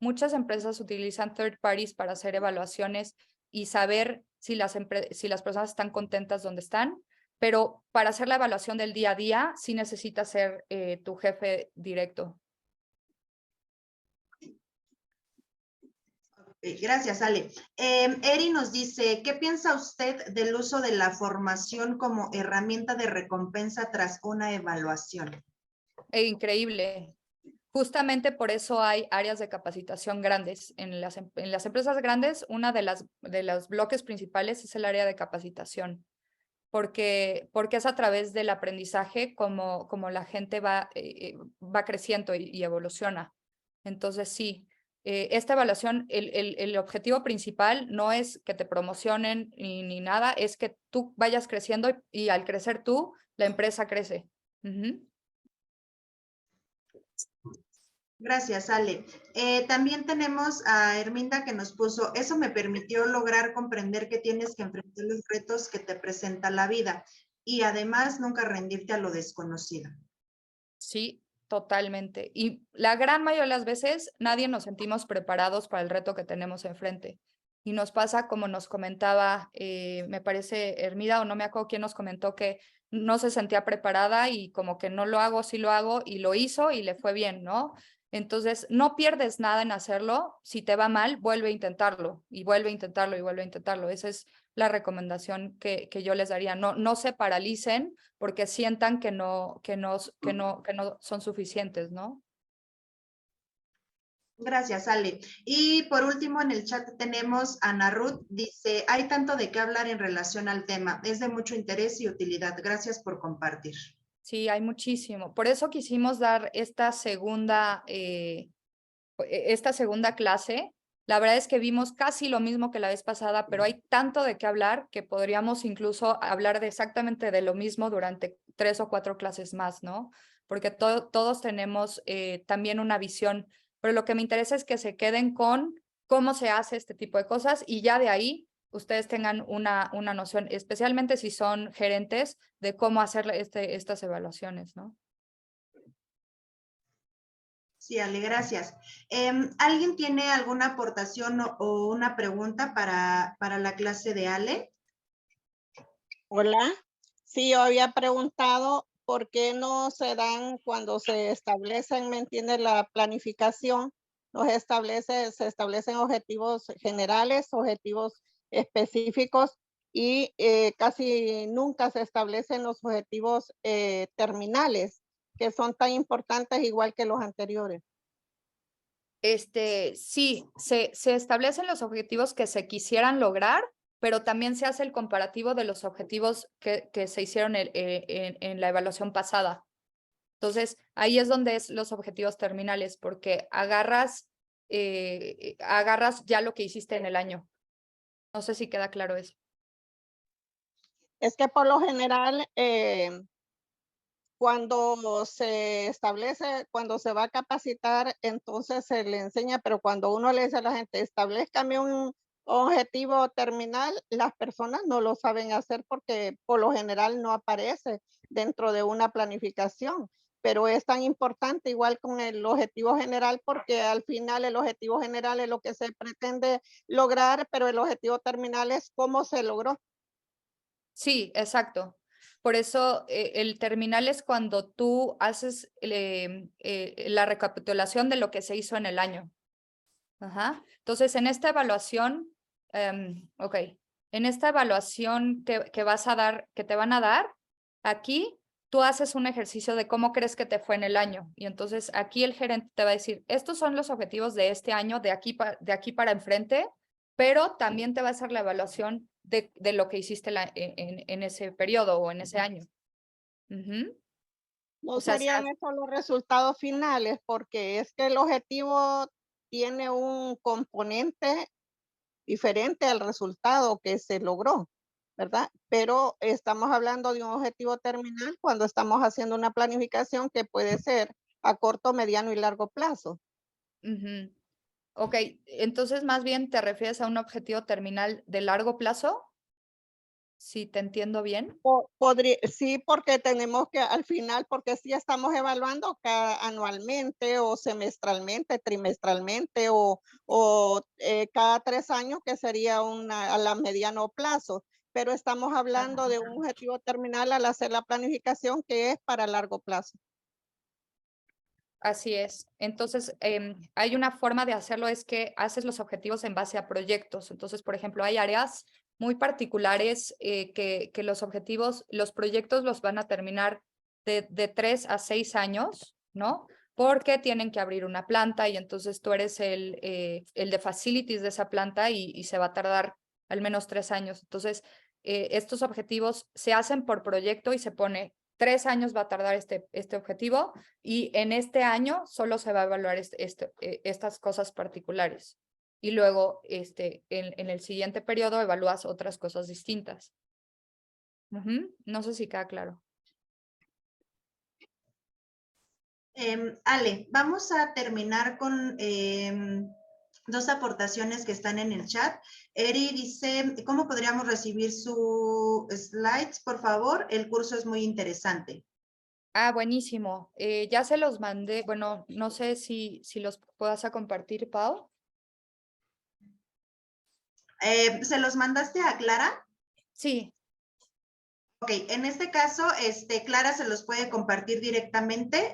muchas empresas utilizan third parties para hacer evaluaciones y saber si las personas están contentas donde están, pero para hacer la evaluación del día a día sí necesitas ser tu jefe directo. Gracias, Ale. Eri nos dice, ¿qué piensa usted del uso de la formación como herramienta de recompensa tras una evaluación? Increíble. Justamente por eso hay áreas de capacitación grandes. En las empresas grandes, una de los bloques principales es el área de capacitación, porque es a través del aprendizaje como la gente va creciendo y evoluciona. Entonces, sí, esta evaluación, el objetivo principal no es que te promocionen ni nada, es que tú vayas creciendo y al crecer tú, la empresa crece. Gracias, Ale. También tenemos a Herminda que nos puso, eso me permitió lograr comprender que tienes que enfrentar los retos que te presenta la vida y además nunca rendirte a lo desconocido. Sí, totalmente. Y la gran mayoría de las veces nadie nos sentimos preparados para el reto que tenemos enfrente. Y nos pasa como nos comentaba, me parece Hermida o no me acuerdo quién nos comentó que no se sentía preparada y como que no lo hago, sí lo hago y lo hizo y le fue bien, ¿no? Entonces, no pierdes nada en hacerlo. Si te va mal, vuelve a intentarlo y vuelve a intentarlo y vuelve a intentarlo. Esa es la recomendación que yo les daría. No se paralicen porque sientan que no son suficientes, ¿no? Gracias, Ale. Y por último, en el chat tenemos a Ana Ruth, dice, hay tanto de qué hablar en relación al tema, es de mucho interés y utilidad. Gracias por compartir. Sí, hay muchísimo. Por eso quisimos dar esta segunda clase. La verdad es que vimos casi lo mismo que la vez pasada, pero hay tanto de qué hablar que podríamos incluso hablar exactamente de lo mismo durante 3 o 4 clases más, ¿no? Porque todos tenemos también una visión, pero lo que me interesa es que se queden con cómo se hace este tipo de cosas y ya de ahí ustedes tengan una noción, especialmente si son gerentes, de cómo hacer estas evaluaciones, ¿no? Sí, Ale, gracias. ¿Alguien tiene alguna aportación o una pregunta para la clase de Ale? Hola. Sí, yo había preguntado por qué no se dan cuando se establecen, ¿me entiende? La planificación, se establecen objetivos generales, objetivos específicos y casi nunca se establecen los objetivos terminales, que son tan importantes igual que los anteriores. Sí, se establecen los objetivos que se quisieran lograr, pero también se hace el comparativo de los objetivos que se hicieron en la evaluación pasada. Entonces, ahí es donde es los objetivos terminales, porque agarras ya lo que hiciste en el año. No sé si queda claro eso. Es que por lo general, cuando se establece, cuando se va a capacitar, entonces se le enseña, pero cuando uno le dice a la gente, establezcame un objetivo terminal, las personas no lo saben hacer porque por lo general no aparece dentro de una planificación. Pero es tan importante igual con el objetivo general porque al final el objetivo general es lo que se pretende lograr, pero el objetivo terminal es cómo se logró. Sí, exacto. Por eso el terminal es cuando tú haces la recapitulación de lo que se hizo en el año. Ajá. Entonces, en esta evaluación, en esta evaluación que vas a dar, que te van a dar, aquí tú haces un ejercicio de cómo crees que te fue en el año. Y entonces aquí el gerente te va a decir, estos son los objetivos de este año, de aquí para enfrente, pero también te va a hacer la evaluación de lo que hiciste en ese periodo o en ese año. No O sea, serían estos los resultados finales, porque es que el objetivo tiene un componente diferente al resultado que se logró, ¿verdad? Pero estamos hablando de un objetivo terminal cuando estamos haciendo una planificación que puede ser a corto, mediano y largo plazo. Ujú. Ok, entonces más bien te refieres a un objetivo terminal de largo plazo, si te entiendo bien. Sí, porque tenemos que al final, porque sí estamos evaluando anualmente o semestralmente, trimestralmente o cada 3 años, que sería a la mediano plazo. Pero estamos hablando de un objetivo terminal al hacer la planificación que es para largo plazo. Así es. Entonces, hay una forma de hacerlo, es que haces los objetivos en base a proyectos. Entonces, por ejemplo, hay áreas muy particulares que los objetivos, los proyectos los van a terminar de 3 a 6 años, ¿no? Porque tienen que abrir una planta y entonces tú eres el de facilities de esa planta y se va a tardar al menos 3 años. Entonces, estos objetivos se hacen por proyecto y se pone 3 años va a tardar este objetivo y en este año solo se va a evaluar estas cosas particulares. Y luego en el siguiente periodo evalúas otras cosas distintas. No sé si queda claro. Ale, vamos a terminar con dos aportaciones que están en el chat. Eri dice, ¿cómo podríamos recibir sus slides, por favor? El curso es muy interesante. Ah, buenísimo. Ya se los mandé. Bueno, no sé si los puedas a compartir, Pau. ¿Se los mandaste a Clara? Sí. Ok, en este caso, Clara se los puede compartir directamente,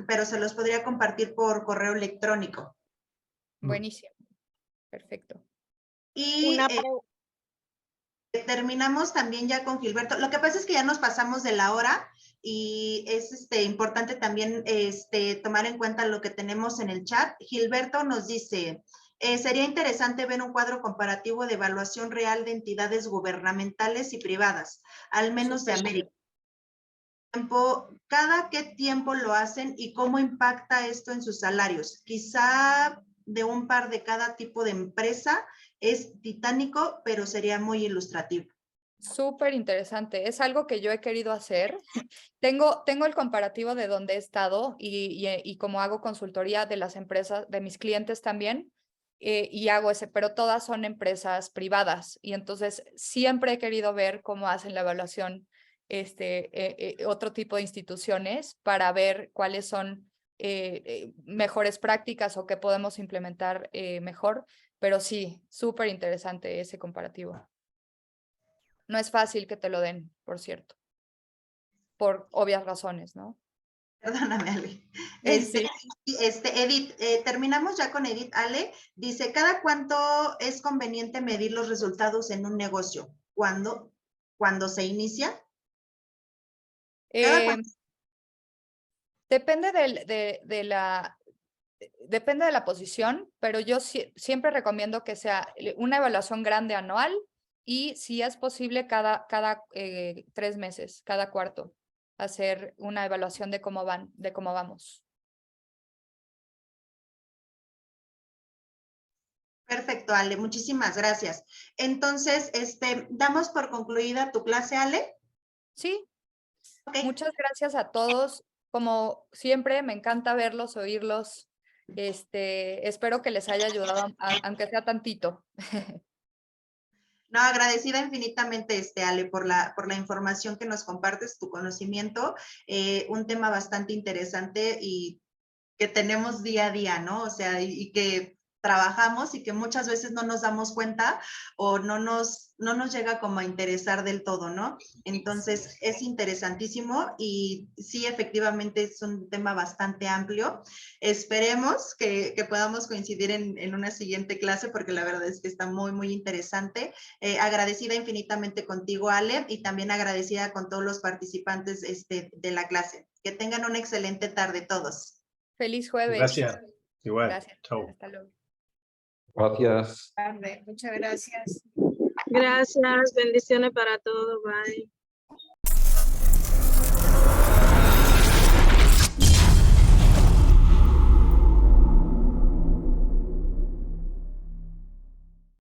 pero se los podría compartir por correo electrónico. Buenísimo. Perfecto. Y terminamos también ya con Gilberto. Lo que pasa es que ya nos pasamos de la hora y es importante también tomar en cuenta lo que tenemos en el chat. Gilberto nos dice, sería interesante ver un cuadro comparativo de evaluación real de entidades gubernamentales y privadas, al menos de América. ¿Cada qué tiempo lo hacen y cómo impacta esto en sus salarios? Quizá de un par de cada tipo de empresa. Es titánico, pero sería muy ilustrativo. Súper interesante. Es algo que yo he querido hacer. Tengo el comparativo de donde he estado y como hago consultoría de las empresas, de mis clientes también, y hago ese, pero todas son empresas privadas. Y entonces siempre he querido ver cómo hacen la evaluación otro tipo de instituciones para ver cuáles son mejores prácticas o qué podemos implementar mejor. Pero sí, súper interesante ese comparativo. No es fácil que te lo den, por cierto, por obvias razones, ¿no? Perdóname, Ale. Sí. Edith, terminamos ya con Edith. Ale dice, ¿cada cuánto es conveniente medir los resultados en un negocio? ¿Cuándo se inicia? Depende depende de la posición, pero yo siempre recomiendo que sea una evaluación grande anual y si es posible cada 3 meses, cada cuarto, hacer una evaluación de cómo vamos. Perfecto, Ale, muchísimas gracias. Entonces, ¿damos por concluida tu clase, Ale? Sí. Okay. Muchas gracias a todos. Como siempre, me encanta verlos, oírlos. Espero que les haya ayudado, aunque sea tantito. No, agradecida infinitamente, Ale, por la información que nos compartes, tu conocimiento, un tema bastante interesante y que tenemos día a día, ¿no? O sea, y que trabajamos y que muchas veces no nos damos cuenta o no nos llega como a interesar del todo, ¿no? Entonces, es interesantísimo y sí, efectivamente es un tema bastante amplio. Esperemos que podamos coincidir en una siguiente clase porque la verdad es que está muy, muy interesante. Agradecida infinitamente contigo, Ale, y también agradecida con todos los participantes de la clase. Que tengan una excelente tarde todos. Feliz jueves. Gracias. Igual. Gracias. Chau. Hasta luego. Gracias. Muchas gracias. Gracias, bendiciones para todos, bye.